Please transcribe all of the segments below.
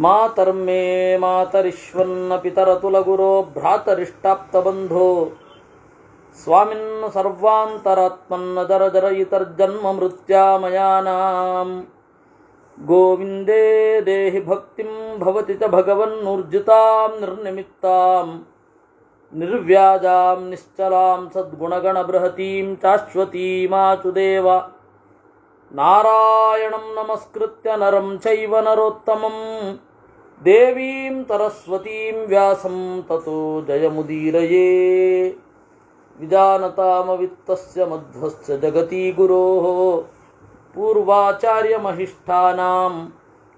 ಮಾತರ್ಮೇ ಮಾತರಿಶ್ವನ್ನ ಪಿತರತುಲಗುರೋ ಭ್ರಾತರಿಷ್ಟಾಪ್ತಬಂಧೋ ಸ್ವಾಮಿನ್ ಸರ್ವಾಂತರಾತ್ಮನ್ನ ಜರ ಜರ ಇತರ್ಜನ್ಮ ಮೃತ್ಯಾಮಯಾನಾಂ ಗೋವಿಂದೇ ದೇಹಿ ಭಕ್ತಿಂ ಭವತಿ ಚ ಭಗವನ್ನೂರ್ಜಿತಾಂ ನಿರ್ನಿಮಿತ್ತಾಂ ನಿರ್ವ್ಯಾಜಾಂ ನಿಶ್ಚಲಾಂ ಸದ್ಗುಣಗಣ ಬೃಹತೀಂ ಶಾಶ್ವತೀಮಾಚುದೇವ ನಾರಾಯಣಂ ನಮಸ್ಕೃತ್ಯ ನರಂ ಚೈವ ನರೋತ್ತಮಂ ದೇವೀಂ ಸರಸ್ವತೀಂ ವ್ಯಾಸಂ ತತೋ ಜಯಮುದೀರಯೇ ವಿಜಾನತಾಮವಿತ್ತಸ್ಯ ಮಧ್ವಸ್ಯ ಜಗತಿ ಗುರೋಃ ಪೂರ್ವಾಚಾರ್ಯಮಹಿಷ್ಠಾನಾಂ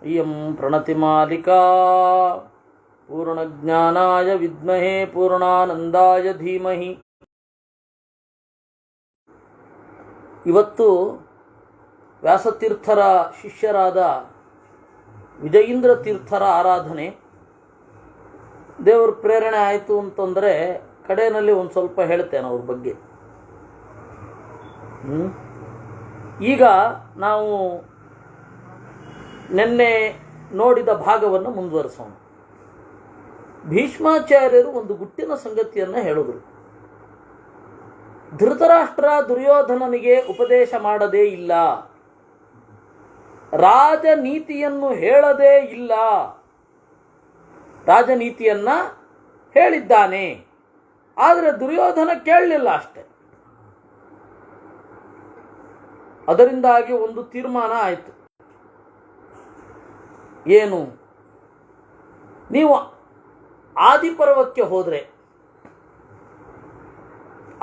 ಇಯಂ ಪ್ರಣತಿಮಾಲಿಕಾ ಪೂರ್ಣಜ್ಞಾನಾಯ ವಿದ್ಮಹೇ ಪೂರ್ಣಾನಂದಾಯ ಧೀಮಹಿ. ಇವತ್ತು ವ್ಯಾಸತೀರ್ಥರ ಶಿಷ್ಯರಾದ ವಿಜಯೀಂದ್ರ ತೀರ್ಥರ ಆರಾಧನೆ. ದೇವ್ರ ಪ್ರೇರಣೆ ಆಯಿತು ಅಂತಂದರೆ ಕಡೆಯಲ್ಲಿ ಒಂದು ಸ್ವಲ್ಪ ಹೇಳ್ತೇನೆ ಅವ್ರ ಬಗ್ಗೆ. ಈಗ ನಾವು ನಿನ್ನೆ ನೋಡಿದ ಭಾಗವನ್ನು ಮುಂದುವರಿಸೋಣ. ಭೀಷ್ಮಾಚಾರ್ಯರು ಒಂದು ಗುಟ್ಟಿನ ಸಂಗತಿಯನ್ನು ಹೇಳಿದರು. ಧೃತರಾಷ್ಟ್ರ ದುರ್ಯೋಧನನಿಗೆ ಉಪದೇಶ ಮಾಡದೇ ಇಲ್ಲ, ರಾಜನೀತಿಯನ್ನು ಹೇಳದೇ ಇಲ್ಲ, ರಾಜನೀತಿಯನ್ನ ಹೇಳಿದ್ದಾನೆ. ಆದರೆ ದುರ್ಯೋಧನ ಕೇಳಲಿಲ್ಲ ಅಷ್ಟೆ. ಅದರಿಂದಾಗಿ ಒಂದು ತೀರ್ಮಾನ ಆಯಿತು. ಏನು? ನೀವು ಆದಿಪರ್ವಕ್ಕೆ ಹೋದರೆ,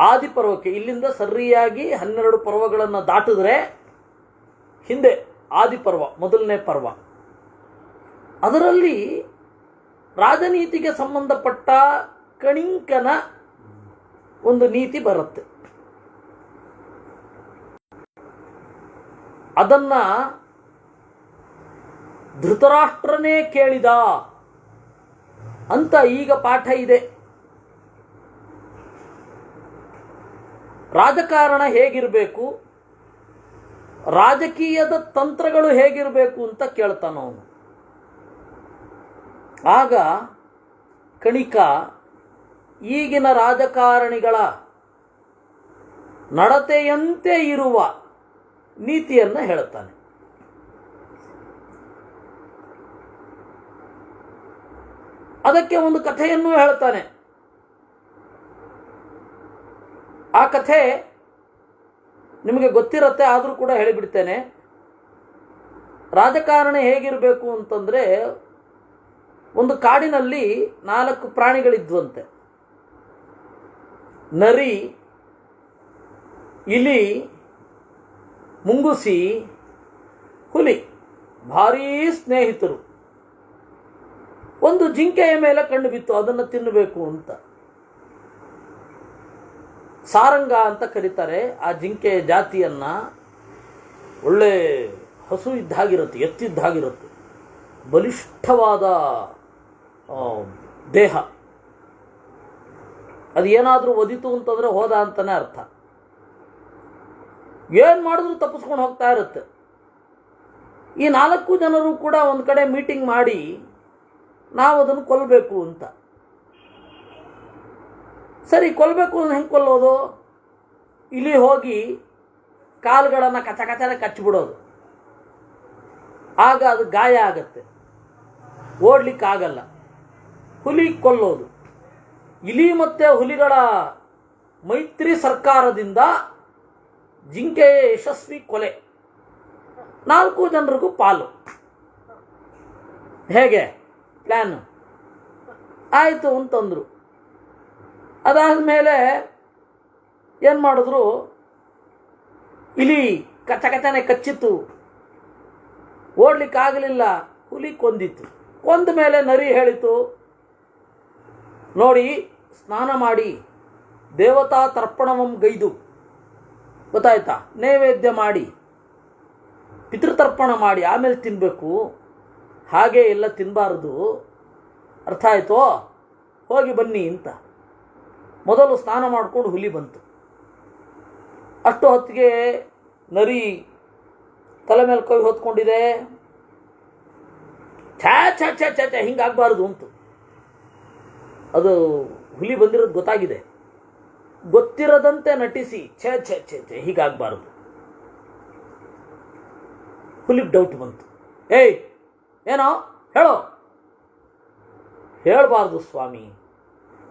ಆದಿಪರ್ವಕ್ಕೆ ಇಲ್ಲಿಂದ ಸರಿಯಾಗಿ 12 ಪರ್ವಗಳನ್ನು ದಾಟಿದ್ರೆ ಹಿಂದೆ ಆದಿಪರ್ವ, ಮೊದಲನೇ ಪರ್ವ, ಅದರಲ್ಲಿ ರಾಜನೀತಿಗೆ ಸಂಬಂಧಪಟ್ಟ ಕಣಿಂಕನ ಒಂದು ನೀತಿ ಬರುತ್ತೆ. ಅದನ್ನ ಧೃತರಾಷ್ಟ್ರನೇ ಕೇಳಿದ ಅಂತ ಈಗ ಪಾಠ ಇದೆ. ರಾಜಕಾರಣ ಹೇಗಿರಬೇಕು, ರಾಜಕೀಯದ ತಂತ್ರಗಳು ಹೇಗಿರಬೇಕು ಅಂತ ಕೇಳ್ತಾನವನು. ಆಗ ಕಣಿಕ ಈಗಿನ ರಾಜಕಾರಣಿಗಳ ನಡತೆಯಂತೆ ಇರುವ ನೀತಿಯನ್ನು ಹೇಳ್ತಾನೆ. ಅದಕ್ಕೆ ಒಂದು ಕಥೆಯನ್ನು ಹೇಳ್ತಾನೆ. ಆ ಕಥೆ ನಿಮಗೆ ಗೊತ್ತಿರುತ್ತೆ, ಆದರೂ ಕೂಡ ಹೇಳಿಬಿಡ್ತೇನೆ. ರಾಜಕಾರಣ ಹೇಗಿರಬೇಕು ಅಂತಂದರೆ, ಒಂದು ಕಾಡಿನಲ್ಲಿ 4 ಪ್ರಾಣಿಗಳಿದ್ವಂತೆ. ನರಿ, ಇಲಿ, ಮುಂಗುಸಿ, ಹುಲಿ, ಭಾರೀ ಸ್ನೇಹಿತರು. ಒಂದು ಜಿಂಕೆಯ ಮೇಲೆ ಕಣ್ಣು ಬಿತ್ತು, ಅದನ್ನು ತಿನ್ನಬೇಕು ಅಂತ. ಸಾರಂಗ ಅಂತ ಕರೀತಾರೆ ಆ ಜಿಂಕೆಯ ಜಾತಿಯನ್ನ. ಒಳ್ಳೆ ಹಸು ಇದ್ದಾಗಿರುತ್ತೆ, ಎತ್ತಿದ್ದಾಗಿರುತ್ತೆ, ಬಲಿಷ್ಠವಾದ ದೇಹ. ಅದು ಏನಾದರೂ ಒದಿತು ಅಂತಂದರೆ ಹೋದ ಅಂತಾನೆ ಅರ್ಥ. ಏನು ಮಾಡಿದ್ರು ತಪ್ಪಿಸ್ಕೊಂಡು ಹೋಗ್ತಾ ಇರುತ್ತೆ. ಈ 4 ಜನರು ಕೂಡ ಒಂದು ಕಡೆ ಮೀಟಿಂಗ್ ಮಾಡಿ ನಾವು ಅದನ್ನು ಕೊಲ್ಲಬೇಕು ಅಂತ. ಸರಿ, ಕೊಲ್ಲಬೇಕು ಅಂದ್ರೆ ಹೆಂಗೆ ಕೊಲ್ಲೋದು? ಇಲಿ ಹೋಗಿ ಕಾಲುಗಳನ್ನು ಕಚಕಚನೆ ಕಚ್ಚಿಬಿಡೋದು. ಆಗ ಅದು ಗಾಯ ಆಗತ್ತೆ, ಓಡ್ಲಿಕ್ಕಾಗಲ್ಲ. ಹುಲಿ ಕೊಲ್ಲೋದು. ಇಲಿ ಮತ್ತು ಹುಲಿಗಳ ಮೈತ್ರಿ ಸರ್ಕಾರದಿಂದ ಜಿಂಕೆಯ ಯಶಸ್ವಿ ಕೊಲೆ, 4 ಜನರಿಗೂ ಪಾಲು. ಹೇಗೆ ಪ್ಲ್ಯಾನ್ ಆಯಿತು ಅಂತಂದರು. ಅದಾದ ಮೇಲೆ ಏನು ಮಾಡಿದ್ರು, ಇಲಿ ಕಚಕಚನೆ ಕಚ್ಚಿತ್ತು, ಓಡ್ಲಿಕ್ಕಾಗಲಿಲ್ಲ, ಹುಲಿ ಕೊಂದಿತ್ತು. ಕೊಂದ ಮೇಲೆ ನರಿ ಹೇಳಿತು, ನೋಡಿ, ಸ್ನಾನ ಮಾಡಿ ದೇವತಾ ತರ್ಪಣವಂ ಗೈದು, ಗೊತ್ತಾಯ್ತಾ, ನೈವೇದ್ಯ ಮಾಡಿ ಪಿತೃತರ್ಪಣ ಮಾಡಿ ಆಮೇಲೆ ತಿನ್ನಬೇಕು, ಹಾಗೆ ಎಲ್ಲ ತಿನ್ನಬಾರದು, ಅರ್ಥ ಆಯಿತೋ? ಹೋಗಿ ಬನ್ನಿ ಅಂತ. ಮೊದಲು ಸ್ನಾನ ಮಾಡಿಕೊಂಡು ಹುಲಿ ಬಂತು. ಅಷ್ಟು ಹೊತ್ತಿಗೆ ನರಿ ತಲೆ ಮೇಲೆ ಕೈ ಹೊತ್ಕೊಂಡಿದೆ. ಛೇ ಛ ಛ ಛ ಛ ಹಿಂಗಾಗಬಾರ್ದು ಅಂತ. ಅದು ಹುಲಿ ಬಂದಿರೋದು ಗೊತ್ತಾಗಿದೆ, ಗೊತ್ತಿರದಂತೆ ನಟಿಸಿ ಛ ಛ ಛ ಛ ಹೀಗಾಗಬಾರ್ದು. ಹುಲಿಗೆ ಡೌಟ್ ಬಂತು. ಏಯ್ ಏನೋ ಹೇಳೋ. ಹೇಳಬಾರ್ದು ಸ್ವಾಮಿ,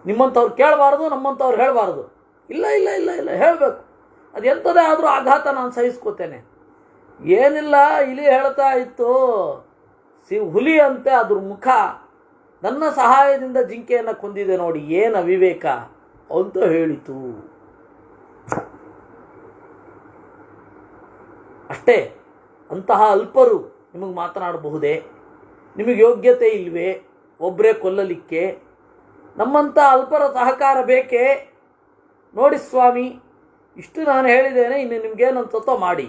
ನಿಮ್ಮಂಥವ್ರು ಕೇಳಬಾರ್ದು, ನಮ್ಮಂಥವ್ರು ಹೇಳಬಾರ್ದು. ಇಲ್ಲ ಇಲ್ಲ ಇಲ್ಲ ಇಲ್ಲ ಹೇಳಬೇಕು. ಅದು ಎಂಥದೇ ಆದರೂ ಆಘಾತ ನಾನು ಸಹಿಸ್ಕೋತೇನೆ. ಏನಿಲ್ಲ, ಇಲಿ ಹೇಳ್ತಾ ಇತ್ತು, ಹುಲಿ ಅಂತೆ ಅದ್ರ ಮುಖ ನನ್ನ ಸಹಾಯದಿಂದ ಜಿಂಕೆಯನ್ನು ಕೊಂದಿದೆ ನೋಡಿ, ಏನು ಅವಿವೇಕ ಅಂತ ಹೇಳಿತು. ಅಷ್ಟೇ. ಅಂತಹ ಅಲ್ಪರು ನಿಮಗೆ ಮಾತನಾಡಬಹುದೇ? ನಿಮಗೆ ಯೋಗ್ಯತೆ ಇಲ್ವೇ ಒಬ್ಬರೇ ಕೊಲ್ಲಲಿಕ್ಕೆ? ನಮ್ಮಂಥ ಅಲ್ಪರ ಸಹಕಾರ ಬೇಕೇ? ನೋಡಿ ಸ್ವಾಮಿ, ಇಷ್ಟು ನಾನು ಹೇಳಿದ್ದೇನೆ, ಇನ್ನು ನಿಮಗೇನಂತೋ ಮಾಡಿ.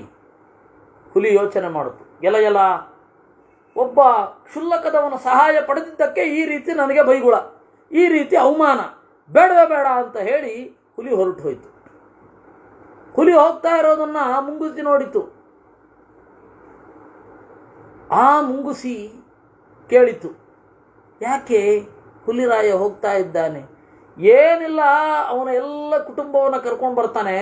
ಹುಲಿ ಯೋಚನೆ ಮಾಡುತ್ತು. ಎಲ ಒಬ್ಬ ಕ್ಷುಲ್ಲಕದವನ ಸಹಾಯ ಪಡೆದಿದ್ದಕ್ಕೆ ಈ ರೀತಿ ನನಗೆ ಬೈಗುಳ, ಈ ರೀತಿ ಅವಮಾನ, ಬೇಡವೇ ಬೇಡ ಅಂತ ಹೇಳಿ ಹುಲಿ ಹೊರಟು ಹೋಯಿತು. ಹುಲಿ ಹೋಗ್ತಾ ಇರೋದನ್ನು ಮುಂಗುಸಿ ನೋಡಿತು. ಆ ಮುಂಗುಸಿ ಕೇಳಿತು, ಯಾಕೆ ಹುಲಿರಾಯ ಹೋಗ್ತಾ ಇದ್ದಾನೆ? ಏನಿಲ್ಲ, ಅವನ ಎಲ್ಲ ಕುಟುಂಬವನ್ನು ಕರ್ಕೊಂಡು ಬರ್ತಾನೆ,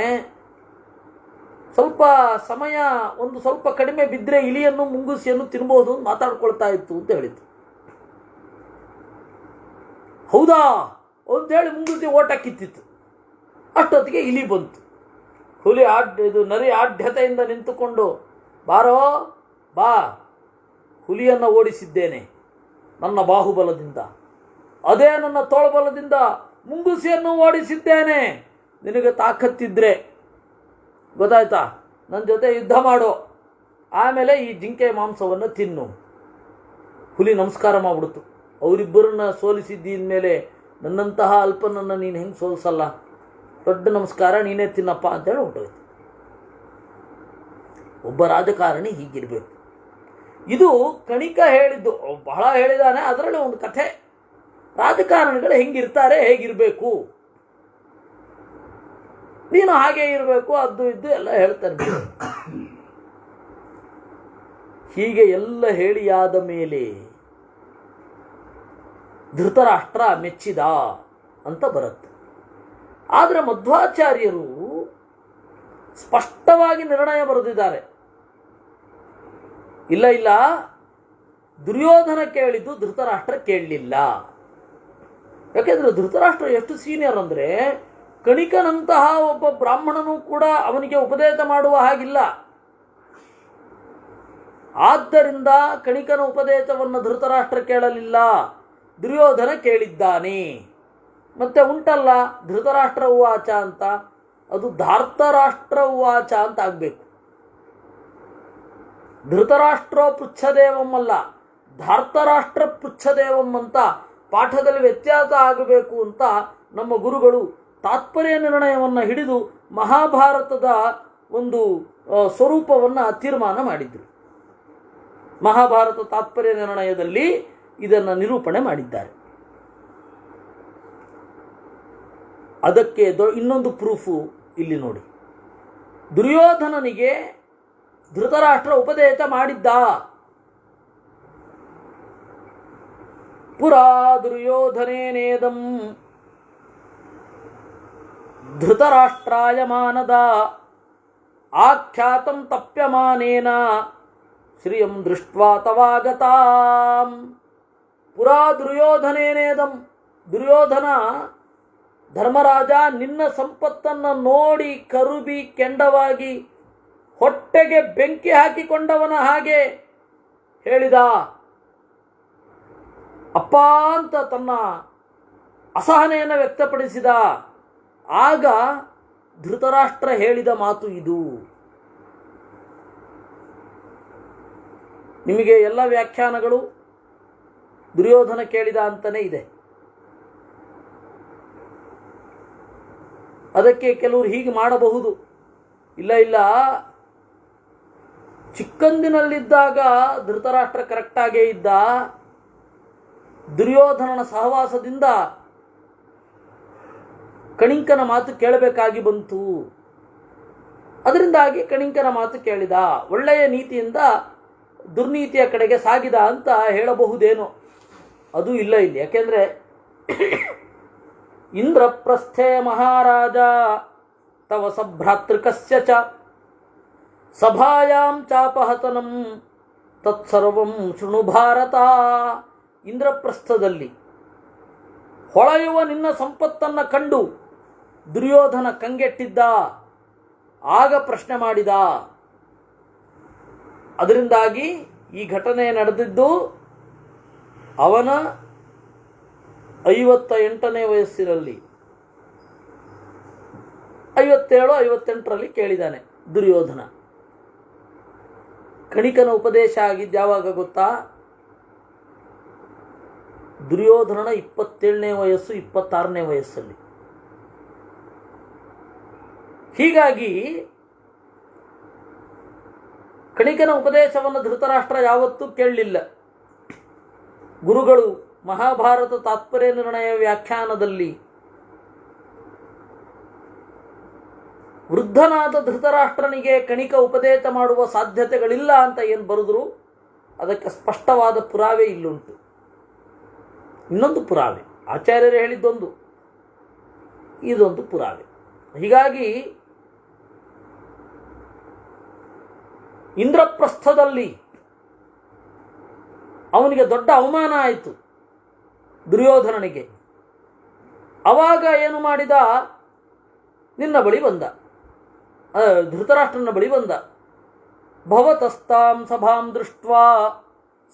ಸ್ವಲ್ಪ ಸಮಯ ಒಂದು ಸ್ವಲ್ಪ ಕಡಿಮೆ ಬಿದ್ದರೆ ಇಲಿಯನ್ನು ಮುಂಗುಸಿಯನ್ನು ತಿನ್ಬೋದು ಮಾತಾಡ್ಕೊಳ್ತಾ ಇತ್ತು ಅಂತ ಹೇಳಿತು. ಹೌದಾ ಅಂತೇಳಿ ಮುಂಗುಸಿ ಓಟ ಕಿತ್ತಿತ್ತು. ಅಷ್ಟೊತ್ತಿಗೆ ಇಲಿ ಬಂತು. ಹುಲಿ ನರಿ ಆಢ್ಯತೆಯಿಂದ ನಿಂತುಕೊಂಡು, ಬಾರೋ ಬಾ, ಹುಲಿಯನ್ನು ಓಡಿಸಿದ್ದೇನೆ ನನ್ನ ಬಾಹುಬಲದಿಂದ, ಅದೇ ನನ್ನ ತೋಳ್ಬಲದಿಂದ ಮುಂಗುಸಿಯನ್ನು ಓಡಿಸಿದ್ದೇನೆ. ನಿನಗೆ ತಾಕತ್ತಿದ್ರೆ ಗೊತ್ತಾಯ್ತಾ, ನನ್ನ ಜೊತೆ ಯುದ್ಧ ಮಾಡೋ, ಆಮೇಲೆ ಈ ಜಿಂಕೆ ಮಾಂಸವನ್ನು ತಿನ್ನು. ಹುಲಿ ನಮಸ್ಕಾರ ಮಾಡಿಬಿಡ್ತು. ಅವರಿಬ್ಬರನ್ನ ಸೋಲಿಸಿದ್ದಿನ ಮೇಲೆ ನನ್ನಂತಹ ಅಲ್ಪನನ್ನು ನೀನು ಹೆಂಗೆ ಸೋಲಿಸಲ್ಲ, ದೊಡ್ಡ ನಮಸ್ಕಾರ, ನೀನೇ ತಿನ್ನಪ್ಪ ಅಂತೇಳಿ ಹೊರಟೋಯ್ತು. ಒಬ್ಬ ರಾಜಕಾರಣಿ ಹೀಗಿರಬೇಕು. ಇದು ಕಣಿಕ ಹೇಳಿದ್ದು, ಬಹಳ ಹೇಳಿದಾನೆ, ಅದರಲ್ಲಿ ಒಂದು ಕಥೆ. ರಾಜಕಾರಣಿಗಳು ಹೆಂಗಿರ್ತಾರೆ, ಹೇಗಿರಬೇಕು, ನೀನು ಹಾಗೆ ಇರಬೇಕು, ಅದು ಇದ್ದು ಎಲ್ಲ ಹೇಳ್ತಾನೆ. ಹೀಗೆ ಎಲ್ಲ ಹೇಳಿಯಾದ ಮೇಲೆ ಧೃತರಾಷ್ಟ್ರ ಮೆಚ್ಚಿದ ಅಂತ ಬರುತ್ತೆ. ಆದರೆ ಮಧ್ವಾಚಾರ್ಯರು ಸ್ಪಷ್ಟವಾಗಿ ನಿರ್ಣಯ ಬರೆದಿದ್ದಾರೆ. ಇಲ್ಲ ಇಲ್ಲ, ದುರ್ಯೋಧನ ಕೇಳಿದ್ದು ಧೃತರಾಷ್ಟ್ರ ಕೇಳಲಿಲ್ಲ. ಯಾಕೆಂದರೆ ಧೃತರಾಷ್ಟ್ರ ಎಷ್ಟು ಸೀನಿಯರ್ ಅಂದರೆ, ಕಣಿಕನಂತಹ ಒಬ್ಬ ಬ್ರಾಹ್ಮಣನೂ ಕೂಡ ಅವನಿಗೆ ಉಪದೇಶ ಮಾಡುವ ಹಾಗಿಲ್ಲ. ಆದ್ದರಿಂದ ಕಣಿಕನ ಉಪದೇಶವನ್ನು ಧೃತರಾಷ್ಟ್ರ ಕೇಳಲಿಲ್ಲ, ದುರ್ಯೋಧನ ಕೇಳಿದ್ದಾನೆ. ಮತ್ತೆ ಉಂಟಲ್ಲ ಧೃತರಾಷ್ಟ್ರ ಉವಾಚ ಅಂತ, ಅದು ಧಾರ್ತರಾಷ್ಟ್ರ ಉವಾಚ ಅಂತ ಆಗಬೇಕು. ಧೃತರಾಷ್ಟ್ರೋ ಪೃಚ್ಛದೇವಂ ಅಲ್ಲ, ಧಾರ್ತರಾಷ್ಟ್ರ ಪೃಚ್ಛದೇವಂ ಅಂತ ಪಾಠದಲ್ಲಿ ವ್ಯತ್ಯಾಸ ಆಗಬೇಕು ಅಂತ ನಮ್ಮ ಗುರುಗಳು ತಾತ್ಪರ್ಯ ನಿರ್ಣಯವನ್ನು ಹಿಡಿದು ಮಹಾಭಾರತದ ಒಂದು ಸ್ವರೂಪವನ್ನು ತೀರ್ಮಾನ ಮಾಡಿದರು. ಮಹಾಭಾರತ ತಾತ್ಪರ್ಯ ನಿರ್ಣಯದಲ್ಲಿ ಇದನ್ನು ನಿರೂಪಣೆ ಮಾಡಿದ್ದಾರೆ. ಅದಕ್ಕೆ ಇನ್ನೊಂದು ಪ್ರೂಫು ಇಲ್ಲಿ ನೋಡಿ. ದುರ್ಯೋಧನನಿಗೆ ಧೃತರಾಷ್ಟ್ರ ಉಪದೇಶ ಮಾಡಿದ್ದ. ಪುರಾ ದುರ್ಯೋಧನೇನೇದಂ ಧೃತರಾಷ್ಟ್ರಾಯ ಮಾನದ ಆಖ್ಯಾತಂ ತಪ್ಯಮಾನೇನ ಶ್ರಿಯಂ ದೃಷ್ಟ್ವಾ ತವಾಗತಾಂ. ಪುರಾ ದುರ್ಯೋಧನೇನೇದಂ, ದುರ್ಯೋಧನ ಧರ್ಮರಾಜ ನಿನ್ನ ಸಂಪತ್ತನ್ನು ನೋಡಿ ಕರುಬಿ ಕೆಂಡವಾಗಿ ಹೊಟ್ಟೆಗೆ ಬೆಂಕಿ ಹಾಕಿಕೊಂಡವನ ಹಾಗೆ ಹೇಳಿದ. ಅಪ್ಪ ಅಂತ ತನ್ನ ಅಸಹನೆಯನ್ನು ವ್ಯಕ್ತಪಡಿಸಿದ. ಆಗ ಧೃತರಾಷ್ಟ್ರ ಹೇಳಿದ ಮಾತು ಇದು. ನಿಮಗೆ ಎಲ್ಲ ವ್ಯಾಖ್ಯಾನಗಳು ದುರ್ಯೋಧನ ಕೇಳಿದ ಅಂತಲೇ ಇದೆ. ಅದಕ್ಕೆ ಕೆಲವರು ಹೀಗೆ ಮಾಡಬಹುದು. ಇಲ್ಲ ಇಲ್ಲ, ಚಿಕ್ಕಂದಿನಲ್ಲಿದ್ದಾಗ ಧೃತರಾಷ್ಟ್ರ ಕರೆಕ್ಟಾಗೇ ಇದ್ದ. ದುರ್ಯೋಧನನ ಸಹವಾಸದಿಂದ ಕಣಿಂಕನ ಮಾತು ಕೇಳಬೇಕಾಗಿ ಬಂತು. ಅದರಿಂದಾಗಿ ಕಣಿಂಕನ ಮಾತು ಕೇಳಿದ. ಒಳ್ಳೆಯ ನೀತಿಯಿಂದ ದುರ್ನೀತಿಯ ಕಡೆಗೆ ಸಾಗಿದ ಅಂತ ಹೇಳಬಹುದೇನೋ. ಅದು ಇಲ್ಲ ಇಲ್ಲಿ. ಯಾಕೆಂದರೆ ಇಂದ್ರಪ್ರಸ್ಥೆ ಮಹಾರಾಜ ತವ ಸಭ್ರಾತೃಕಸ್ಯ ಚ ಸಭಾಯಾಂ ಚಾಪಹತನಂ ತತ್ಸರ್ವಂ ಶೃಣು ಭಾರತ. ಇಂದ್ರಪ್ರಸ್ಥದಲ್ಲಿ ಹೊಳೆಯುವ ನಿನ್ನ ಸಂಪತ್ತನ್ನು ಕಂಡು ದುರ್ಯೋಧನ ಕಂಗೆಟ್ಟಿದ್ದ. ಆಗ ಪ್ರಶ್ನೆ ಮಾಡಿದ. ಅದರಿಂದಾಗಿ ಈ ಘಟನೆ ನಡೆದಿದ್ದು ಅವನ 58ನೇ ವಯಸ್ಸಿನಲ್ಲಿ, 57-58ರಲ್ಲಿ ಕೇಳಿದ್ದಾನೆ ದುರ್ಯೋಧನ. ಕಣಿಕನ ಉಪದೇಶ ಆಗಿದ್ದು ಯಾವಾಗ ಗೊತ್ತಾ? ದುರ್ಯೋಧನನ 27ನೇ ವಯಸ್ಸು, 26ನೇ ವಯಸ್ಸಲ್ಲಿ. ಹೀಗಾಗಿ ಕಣಿಕನ ಉಪದೇಶವನ್ನು ಧೃತರಾಷ್ಟ್ರ ಯಾವತ್ತೂ ಕೇಳಲಿಲ್ಲ. ಗುರುಗಳು ಮಹಾಭಾರತ ತಾತ್ಪರ್ಯ ನಿರ್ಣಯ ವ್ಯಾಖ್ಯಾನದಲ್ಲಿ ವೃದ್ಧನಾದ ಧೃತರಾಷ್ಟ್ರನಿಗೆ ಕಣಿಕ ಉಪದೇಶ ಮಾಡುವ ಸಾಧ್ಯತೆಗಳಿಲ್ಲ ಅಂತ ಏನು ಬರೆದ್ರು, ಅದಕ್ಕೆ ಸ್ಪಷ್ಟವಾದ ಪುರಾವೆ ಇಲ್ಲುಂಟು. ಇನ್ನೊಂದು ಪುರಾವೆ ಆಚಾರ್ಯರು ಹೇಳಿದ್ದೊಂದು, ಇದೊಂದು ಪುರಾವೆ. ಹೀಗಾಗಿ ಇಂದ್ರಪ್ರಸ್ಥದಲ್ಲಿ ಅವನಿಗೆ ದೊಡ್ಡ ಅವಮಾನ ಆಯಿತು ದುರ್ಯೋಧನನಿಗೆ. ಅವಾಗ ಏನು ಮಾಡಿದ? ನಿನ್ನ ಬಳಿ ಬಂದ, ಧೃತರಾಷ್ಟ್ರನ ಬಳಿ ಬಂದ. ಭವತಸ್ತಾಂ ಸಭಾಂ ದೃಷ್ಟ್ವಾ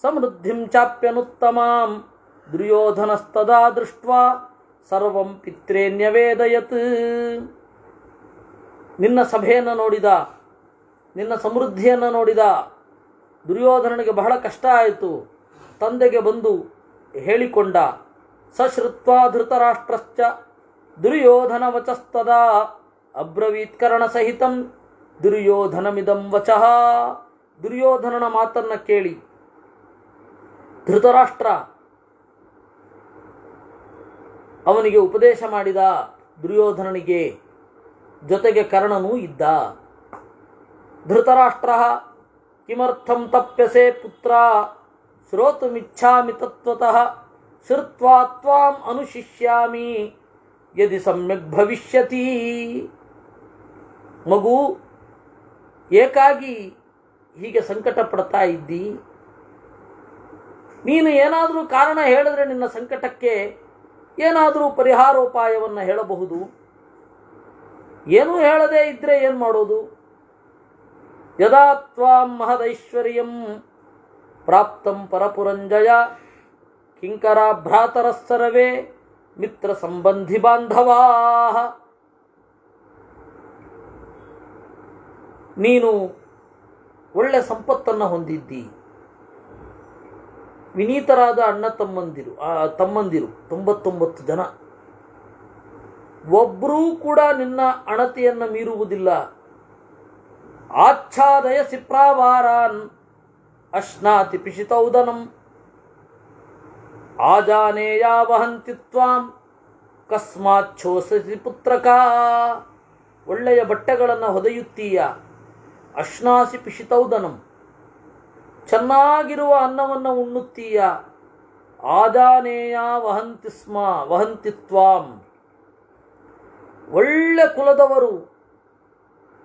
ಸಮೃದ್ಧಿಂ ಚಾಪ್ಯನುತ್ತಮಾಂ ದುರ್ಯೋಧನಸ್ತದಾ ದೃಷ್ಟ್ವಾ ಸರ್ವಂ ಪಿತ್ರೇನ್ಯವೇದಯತ್. ನಿನ್ನ ಸಭೆಯನ್ನು ನೋಡಿದ, ನಿನ್ನ ಸಮೃದ್ಧಿಯನ್ನು ನೋಡಿದ ದುರ್ಯೋಧನನಿಗೆ ಬಹಳ ಕಷ್ಟ ಆಯಿತು. ತಂದೆಗೆ ಬಂದು ಹೇಳಿಕೊಂಡ. ಸಶ್ರುತ್ವಾ ಧೃತರಾಷ್ಟ್ರಶ್ಚ ದುರ್ಯೋಧನ ವಚಸ್ತದಾ ಅಬ್ರವೀತ್ ಕರ್ಣಸಹಿತಂ ದುರ್ಯೋಧನಮಿದಂ ವಚಃ. ದುರ್ಯೋಧನನ ಮಾತನ್ನು ಕೇಳಿ ಧೃತರಾಷ್ಟ್ರ ಅವನಿಗೆ ಉಪದೇಶ ಮಾಡಿದ. ದುರ್ಯೋಧನನಿಗೆ ಜೊತೆಗೆ ಕರ್ಣನೂ ಇದ್ದ. ಧೃತರಾಷ್ಟ್ರ ಕಿಮರ್ಥಂ ತಪ್ಯಸೆ ಪುತ್ರ ಶ್ರೋತುಮಿಚ್ಛಾಮಿ ತತ್ವತಃ ಶ್ರುತ್ವಾ ತ್ವಾಂ ಅನುಶಿಷ್ಯಾಮಿ ಯದಿ ಸಮ್ಯಕ್ ಭವಿಷ್ಯತಿ. ಮಗು, ಏಕಾಗಿ ಹೀಗೆ ಸಂಕಟ ಪಡ್ತಾ ಇದ್ದಿ. ನೀನು ಏನಾದರೂ ಕಾರಣ ಹೇಳಿದ್ರೆ ನಿನ್ನ ಸಂಕಟಕ್ಕೆ ಏನಾದರೂ ಪರಿಹಾರೋಪಾಯವನ್ನು ಹೇಳಬಹುದು. ಏನೂ ಹೇಳದೇ ಇದ್ದರೆ ಏನು ಮಾಡೋದು? ಯದಾ ತ್ವಾಂ ಮಹದೈಶ್ವರ್ಯಂ ಪ್ರಾಪ್ತಂ ಪರಪುರಂಜಯ ಕಿಂಕರ ಭ್ರಾತರಃ ಸರ್ವೇ ಮಿತ್ರ ಸಂಬಂಧಿ ಬಾಂಧವಾ. ನೀನು ಒಳ್ಳೆ ಸಂಪತ್ತನ್ನು ಹೊಂದಿದ್ದಿ. ವಿನೀತರಾದ ಅಣ್ಣ ತಮ್ಮಂದಿರು 99 ಜನ. ಒಬ್ಬರೂ ಕೂಡ ನಿನ್ನ ಅಣತಿಯನ್ನು ಮೀರುವುದಿಲ್ಲ. ಆಚ್ಛಾದಯಸಿ ಪ್ರಾವಾರಾನ್ ಅಶ್ನಾತಿ ಪಿಶಿತೌದನಂ ಆಜಾನೇಯ ವಹಂತಿ ತ್ವಾಂ ಕಸ್ಮಾಚ್ಛೋಸಸಿ ಪುತ್ರಕ. ಒಳ್ಳೆಯ ಬಟ್ಟೆಗಳನ್ನು ಹೊದೆಯುತ್ತೀಯ. ಅಶ್ನಾಸಿ ಪಿಶಿತೌದನಂ, ಚೆನ್ನಾಗಿರುವ ಅನ್ನವನ್ನು ಉಣ್ಣುತ್ತೀಯ. ಆಜಾನೇಯ ವಹಂತಿ ತ್ವಾಂ, ಒಳ್ಳೆ ಕುಲದವರು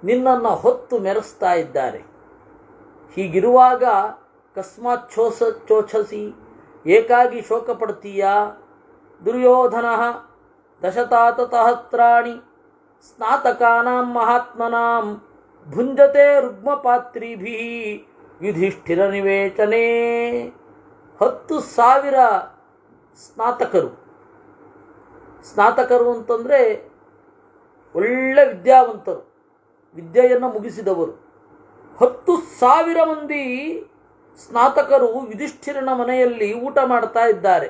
ನಿನ್ನನ್ನು ಹೊತ್ತು ಮೆರೆಸ್ತಾ ಇದ್ದಾರೆ. ಹೀಗಿರುವಾಗ ಕಸ್ಮಾತ್ ಚೋಛಸಿ, ಏಕಾಗಿ ಶೋಕ ಪಡ್ತೀಯ. ದುರ್ಯೋಧನ ದಶತಾತಸಹಸ್ರಾಣಿ ಸ್ನಾತಕಾನಾಂ ಮಹಾತ್ಮನಾಂ ಭುಂಜತೆ ರುಗ್ಮಪಾತ್ರಿಭಿಃ ಯುಧಿಷ್ಠಿರ ನಿವೇಚನೆ. 10,000 ಸ್ನಾತಕರು ಅಂತಂದರೆ ಒಳ್ಳೆ ವಿದ್ಯಾವಂತರು, ವಿದ್ಯೆಯನ್ನು ಮುಗಿಸಿದವರು. 10,000 ಮಂದಿ ಸ್ನಾತಕರು ಯುಧಿಷ್ಠಿರನ ಮನೆಯಲ್ಲಿ ಊಟ ಮಾಡ್ತಾ ಇದ್ದಾರೆ.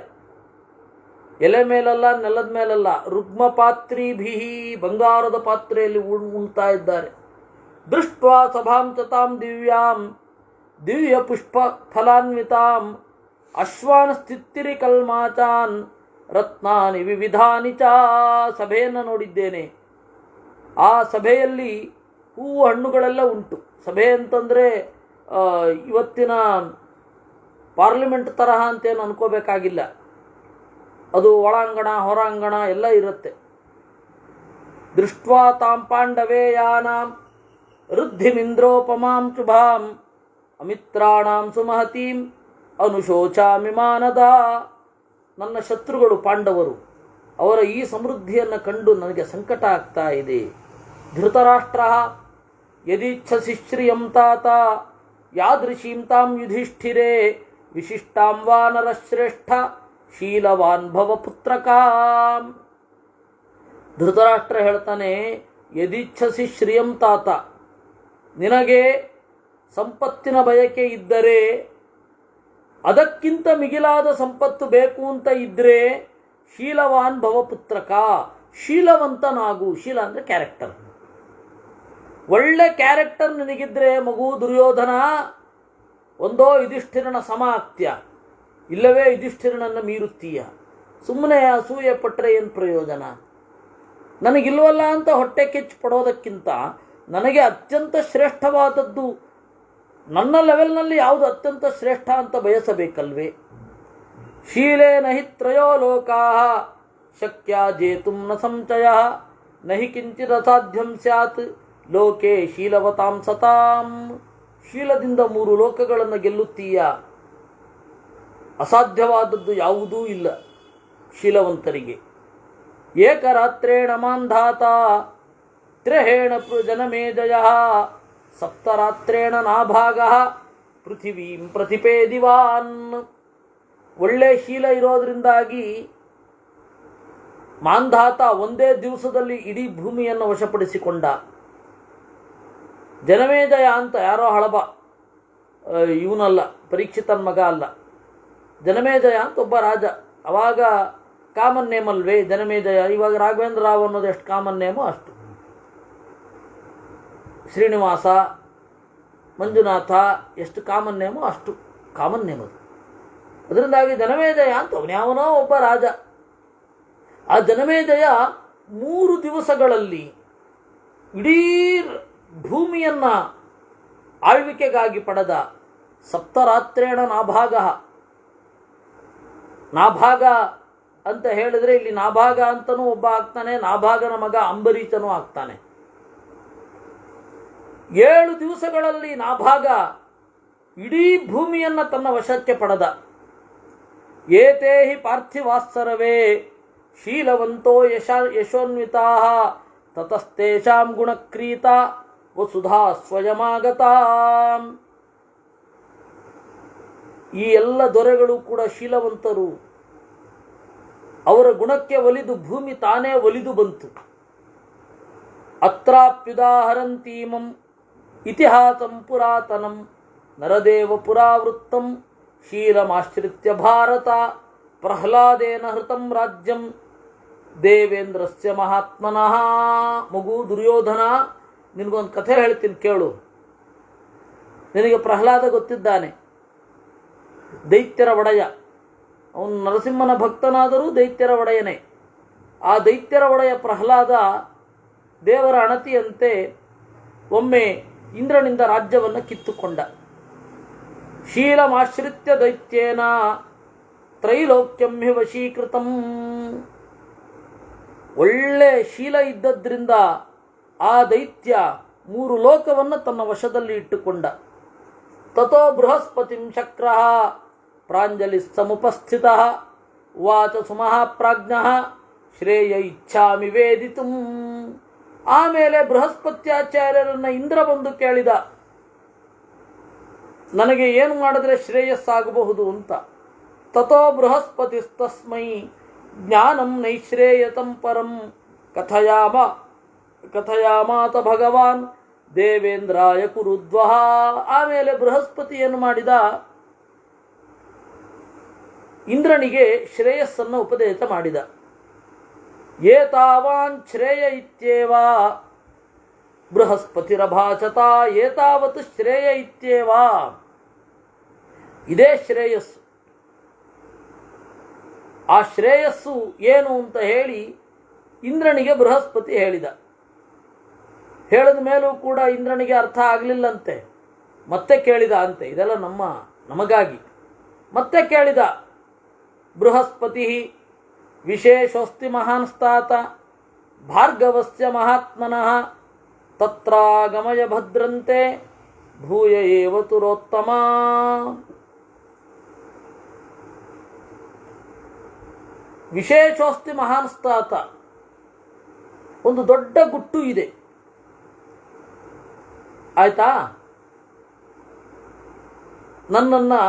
ಎಲೆ ಮೇಲಲ್ಲ, ನೆಲದ ಮೇಲಲ್ಲ, ರುಗ್ಮಪಾತ್ರಿಭಿ, ಬಂಗಾರದ ಪಾತ್ರೆಯಲ್ಲಿ ಉಣ್ತಾ ಇದ್ದಾರೆ. ದೃಷ್ಟ್ವಾ ಸಭಾಂ ಚತಾಂ ದಿವ್ಯಾಂ ದಿವ್ಯ ಪುಷ್ಪ ಫಲಾನ್ವಿತಾಂ ಅಶ್ವಾನ್ ಸ್ಥಿತ್ತಿರಿ ಕಲ್ಮಾಚಾನ್ ರತ್ನಾನಿ ವಿವಿಧಾನಿ ಚ. ಸಭೆಯನ್ನು ನೋಡಿದ್ದೇನೆ. ಆ ಸಭೆಯಲ್ಲಿ ಹೂವು ಹಣ್ಣುಗಳೆಲ್ಲ ಉಂಟು. ಸಭೆ ಅಂತಂದರೆ ಇವತ್ತಿನ ಪಾರ್ಲಿಮೆಂಟ್ ತರಹ ಅಂತೇನು ಅನ್ಕೋಬೇಕಾಗಿಲ್ಲ. ಅದು ಒಳಾಂಗಣ ಹೊರಾಂಗಣ ಎಲ್ಲ ಇರುತ್ತೆ. ದೃಷ್ಟ್ವಾ ತಾಂ ಪಾಂಡವೇಯಾನಾಂ ವೃದ್ಧಿಮಿಂದ್ರೋಪಮಾಂ ಶುಭಾಂ ಅಮಿತ್ರಾಣಾಂ ಸುಮಹತೀಂ ಅನುಶೋಚಾಮಿ ಮಾನದ. ನನ್ನ ಶತ್ರುಗಳು ಪಾಂಡವರು, ಅವರ ಈ ಸಮೃದ್ಧಿಯನ್ನು ಕಂಡು ನನಗೆ ಸಂಕಟ ಆಗ್ತಾ ಇದೆ. ಧೃತರಾಷ್ಟ್ರ ಯದಿಚ್ಛಸಿ ಶ್ರಿಯಂ ತಾತ ಯಾದೃಶೀಂ ತಾಂ ಯುಧಿಷ್ಠಿರೇ ವಿಶಿಷ್ಟಾಂ ವಾನರಶ್ರೇಷ್ಠ ಶೀಲವಾನ್ ಭವ ಪುತ್ರಕಾಂ. ಧೃತರಾಷ್ಟ್ರ ಹೇಳ್ತಾನೆ, ಯದಿಚ್ಛಸಿ ಶ್ರಿಯಂ ತಾತ, ನಿನಗೆ ಸಂಪತ್ತಿನ ಬಯಕೆ ಇದ್ದರೆ, ಅದಕ್ಕಿಂತ ಮಿಗಿಲಾದ ಸಂಪತ್ತು ಬೇಕು ಅಂತ ಇದ್ದರೆ ಶೀಲವಾನ್ ಭವ ಪುತ್ರಕ, ಶೀಲವಂತನಾಗು. ಶೀಲ ಅಂದರೆ ಕ್ಯಾರೆಕ್ಟರ್. ಒಳ್ಳೆ ಕ್ಯಾರೆಕ್ಟರ್ ನಿನಗಿದ್ರೆ ಮಗು ದುರ್ಯೋಧನ, ಒಂದೋ ಯುಧಿಷ್ಠಿರನ ಸಮ ಆಗ್ತೀಯ, ಇಲ್ಲವೇ ಯುಧಿಷ್ಠಿರನನ್ನು ಮೀರುತ್ತೀಯ. ಸುಮ್ಮನೆ ಅಸೂಯೆ ಪಟ್ಟರೆ ಏನು ಪ್ರಯೋಜನ? ನನಗಿಲ್ವಲ್ಲ ಅಂತ ಹೊಟ್ಟೆ ಕೆಚ್ಚು ಪಡೋದಕ್ಕಿಂತ ನನಗೆ ಅತ್ಯಂತ ಶ್ರೇಷ್ಠವಾದದ್ದು, ನನ್ನ ಲೆವೆಲ್ನಲ್ಲಿ ಯಾವುದು ಅತ್ಯಂತ ಶ್ರೇಷ್ಠ ಅಂತ ಬಯಸಬೇಕಲ್ವೇ? ಶೀಲೇನ ಹಿ ತ್ರಯೋ ಲೋಕಾ ಶಕ್ಯ ಜೇತುಂ ನ ಸಂಚಯ ನಹಿ ಕಿಂಚಿದ ಸಾಧ್ಯಂ ಸ್ಯಾತ್ ಲೋಕೆ ಶೀಲವತಾಂ ಸತಾಂ. ಶೀಲದಿಂದ 3 ಲೋಕಗಳನ್ನು ಗೆಲ್ಲುತ್ತೀಯ, ಅಸಾಧ್ಯವಾದದ್ದು ಯಾವುದೂ ಇಲ್ಲ ಶೀಲವಂತರಿಗೆ. ಏಕರಾತ್ರೇಣ ಮಾಂಧಾತ ತ್ರೇಹೇಣ ಜನಮೇಜಯ ಸಪ್ತರಾತ್ರೇಣ ನಾಭಾಗ ಪೃಥಿವೀಂ ಪ್ರತಿಪೇದಿವಾನ್. ಒಳ್ಳೆ ಶೀಲ ಇರೋದ್ರಿಂದಾಗಿ ಮಾಂಧಾತ ಒಂದೇ ದಿವಸದಲ್ಲಿ ಇಡೀ ಭೂಮಿಯನ್ನು ವಶಪಡಿಸಿಕೊಂಡ. ಜನಮೇಜಯ ಅಂತ ಯಾರೋ ಹಳಬ, ಇವನಲ್ಲ, ಪರೀಕ್ಷಿತನ ಮಗ ಅಲ್ಲ, ಜನಮೇಜಯ ಅಂತ ಒಬ್ಬ ರಾಜ. ಅವಾಗ ಕಾಮನ್ ನೇಮ್ ಅಲ್ವೇ ಜನಮೇಜಯ. ಇವಾಗ ರಾಘವೇಂದ್ರ ರಾವ್ ಅನ್ನೋದು ಎಷ್ಟು ಕಾಮನ್ ನೇಮೋ ಅಷ್ಟು. ಶ್ರೀನಿವಾಸ, ಮಂಜುನಾಥ ಎಷ್ಟು ಕಾಮನ್ ನೇಮೋ ಅಷ್ಟು ಕಾಮನ್ ನೇಮ್ ಅದು. ಅದರಿಂದಾಗಿ ಜನಮೇಜಯ ಅಂತ ಅವನ್ಯಾವನೋ ಒಬ್ಬ ರಾಜ. ಆ ಜನಮೇಜಯ 3 ದಿವಸಗಳಲ್ಲಿ ಇಡೀ ಭೂಮಿಯನ್ನು ಆಳ್ವಿಕೆಗಾಗಿ ಪಡೆದ. ಸಪ್ತರಾತ್ರೇಣ ನಾಭಾಗ. ನಾಭಾಗ ಅಂತ ಹೇಳಿದ್ರೆ ಇಲ್ಲಿ ನಾಭಾಗ ಅಂತನೂ ಒಬ್ಬ ಆಗ್ತಾನೆ, ನಾಭಾಗನ ಮಗ ಅಂಬರೀಷನೂ ಆಗ್ತಾನೆ. 7 ದಿವಸಗಳಲ್ಲಿ ನಾಭಾಗ ಇಡೀ ಭೂಮಿಯನ್ನು ತನ್ನ ವಶಕ್ಕೆ ಪಡೆದ. ಏತೇ ಹಿ ಪಾರ್ಥಿವಾಸ್ಸರವೇ ಶೀಲವಂತೋ ಯಶೋನ್ವಿತಾ ತತಸ್ತೇಷಾಂ ಗುಣಕ್ರೀತ ವಸುಧಾ ಸ್ವಯಮಾಗತ. ಈ ಎಲ್ಲ ದೊರೆಗಳು ಕೂಡ ಶೀಲವಂತರು. ಅವರ ಗುಣಕ್ಕೆ ಒಲಿದು ಭೂಮಿ ತಾನೇ ಒಲಿದು ಬಂತು. ಅತ್ರಾಪ್ಯುದಾಹರಂತೀಮಂ ಇತಿಹಾಸಂ ಪುರಾತನಂ ನರದೇವ ಪುರಾವೃತ್ತಂ ಶೀಲಮಾಶ್ರಿತ್ಯ ಭಾರತ ಪ್ರಹ್ಲಾದೇನ ಹೃತಂ ರಾಜ್ಯಂ ದೇವೇಂದ್ರಸ್ಯ ಮಹಾತ್ಮನಃ. ಮಗು ದುರ್ಯೋಧನ, ನಿನಗೊಂದು ಕಥೆ ಹೇಳ್ತೀನಿ ಕೇಳು. ನಿನಗೆ ಪ್ರಹ್ಲಾದ ಗೊತ್ತಿದ್ದಾನೆ, ದೈತ್ಯರ ಒಡೆಯ. ಅವನು ನರಸಿಂಹನ ಭಕ್ತನಾದರೂ ದೈತ್ಯರ ಒಡೆಯನೇ. ಆ ದೈತ್ಯರ ಒಡೆಯ ಪ್ರಹ್ಲಾದ ದೇವರ ಅಣತಿಯಂತೆ ಒಮ್ಮೆ ಇಂದ್ರನಿಂದ ರಾಜ್ಯವನ್ನು ಕಿತ್ತುಕೊಂಡ. ಶೀಲಮಾಶ್ರಿತ್ಯ ದೈತ್ಯೇನ ತ್ರೈಲೋಕ್ಯಂ ಹಿ ವಶೀಕೃತಂ. ಒಳ್ಳೆ ಶೀಲ ಇದ್ದದ್ರಿಂದ ಆ ದೈತ್ಯ 3 ಲೋಕವನ್ನು ತನ್ನ ವಶದಲ್ಲಿ ಇಟ್ಟುಕೊಂಡ. ತಥೋ ಬೃಹಸ್ಪತಿಂ ಶಕ್ರಃ ಪ್ರಾಂಜಲಿ ಸಮುಪಸ್ಥಿತ ವಾಚ ಸುಮಹಾಪ್ರಾಜ್ಞ ಶ್ರೇಯ ಇಚ್ಛಾಮಿ ವೇದಿತುಂ. ಆಮೇಲೆ ಬೃಹಸ್ಪತ್ಯಾಚಾರ್ಯರನ್ನ ಇಂದ್ರ ಬಂದು ಕೇಳಿದ, ನನಗೆ ಏನು ಮಾಡಿದ್ರೆ ಶ್ರೇಯಸ್ಸಾಗಬಹುದು ಅಂತ. ತಥೋ ಬೃಹಸ್ಪತಿಸ್ತಸ್ಮೈ ಜ್ಞಾನಂ ನೈಶ್ರೇಯತಂ ಪರಂ ಕಥಯಾಮಾತ ಭಗವಾನ್ ದೇವೇಂದ್ರಾಯ ಕುರುದ್ವಹ. ಆಮೇಲೆ ಬೃಹಸ್ಪತಿ ಏನು ಮಾಡಿದ, ಇಂದ್ರನಿಗೆ ಶ್ರೇಯಸ್ಸನ್ನು ಉಪದೇಶ ಮಾಡಿದ. ಏತಾವಾನ್ ಶ್ರೇಯ ಇತ್ಯೇವ ಬೃಹಸ್ಪತಿರಭಾಚತ ಏತಾವತ್ ಶ್ರೇಯ ಇತ್ಯೇವ. ಇದೇ ಶ್ರೇಯಸ್ಸು. ಆ ಶ್ರೇಯಸ್ಸು ಏನು ಅಂತ ಹೇಳಿ ಇಂದ್ರನಿಗೆ ಬೃಹಸ್ಪತಿ ಹೇಳಿದ. ಹೇಳಿದ ಮೇಲೂ ಕೂಡ ಇಂದ್ರನಿಗೆ ಅರ್ಥ ಆಗಲಿಲ್ಲಂತೆ. ಮತ್ತೆ ಕೇಳಿದ ಅಂತೆ, ಇದೆಲ್ಲ ನಮಗಾಗಿ. ಮತ್ತೆ ಕೇಳಿದ, ಬೃಹಸ್ಪತಿ ವಿಶೇಷೋಸ್ತಿ ಮಹಾನ್ಸ್ತಾತ ಭಾರ್ಗವಸ್ಯ ಮಹಾತ್ಮನಃ ತತ್ರಾಗಮಯ ಭದ್ರಂತೆ ಭೂಯ ಏವ ತುರೋತ್ತಮ. ವಿಶೇಷೋಸ್ತಿ ಮಹಾನ್ಸ್ತಾತ, ಒಂದು ದೊಡ್ಡ ಗುಟ್ಟು ಇದೆ. ಆಯ್ತಾ? ನನ್ನನ್ನು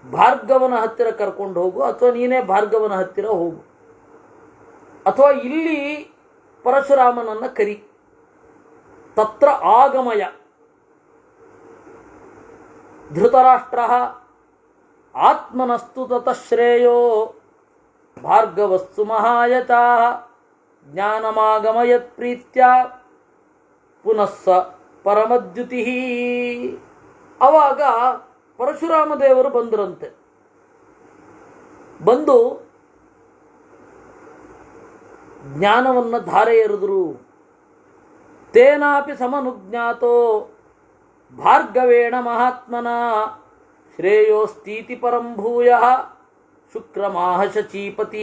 ಭಾರ್ಗವನ ಹತ್ತಿರ ಕರ್ಕೊಂಡು ಹೋಗು, ಅಥವಾ ನೀನೇ ಭಾರ್ಗವನ ಹತ್ತಿರ ಹೋಗು, ಅಥವಾ ಇಲ್ಲಿ ಪರಶುರಾಮನನ್ನು ಕರಿ. ತತ್ರ ಆಗಮಯ. ಧೃತರಾಷ್ಟ್ರ ಆತ್ಮನಸ್ತು ತತಃ ಶ್ರೇಯೋ ಭಾರ್ಗವಸ್ಸು ಮಹಾಯತಾ ಜ್ಞಾನಮಾಗಮಯತ್ ಪ್ರೀತ್ಯ ಪುನಃ ಪರಮದ್ಯುತಿ. ಆವಾಗ ಪರಶುರಾಮ ದೇವರು ಬಂದರಂತೆ. ಬಂದು ಜ್ಞಾನವನ್ನು ಧಾರೆ ಎರೆದರು. ತೇನಾಪಿ ಸಮನುಜ್ಞಾತೋ ಭಾರ್ಗವೇಣ ಮಹಾತ್ಮನ ಶ್ರೇಯೋಸ್ತೀತಿ ಪರಂ ಭೂಯಃ ಶುಕ್ರಮಾಹ ಶಚೀಪತಿ.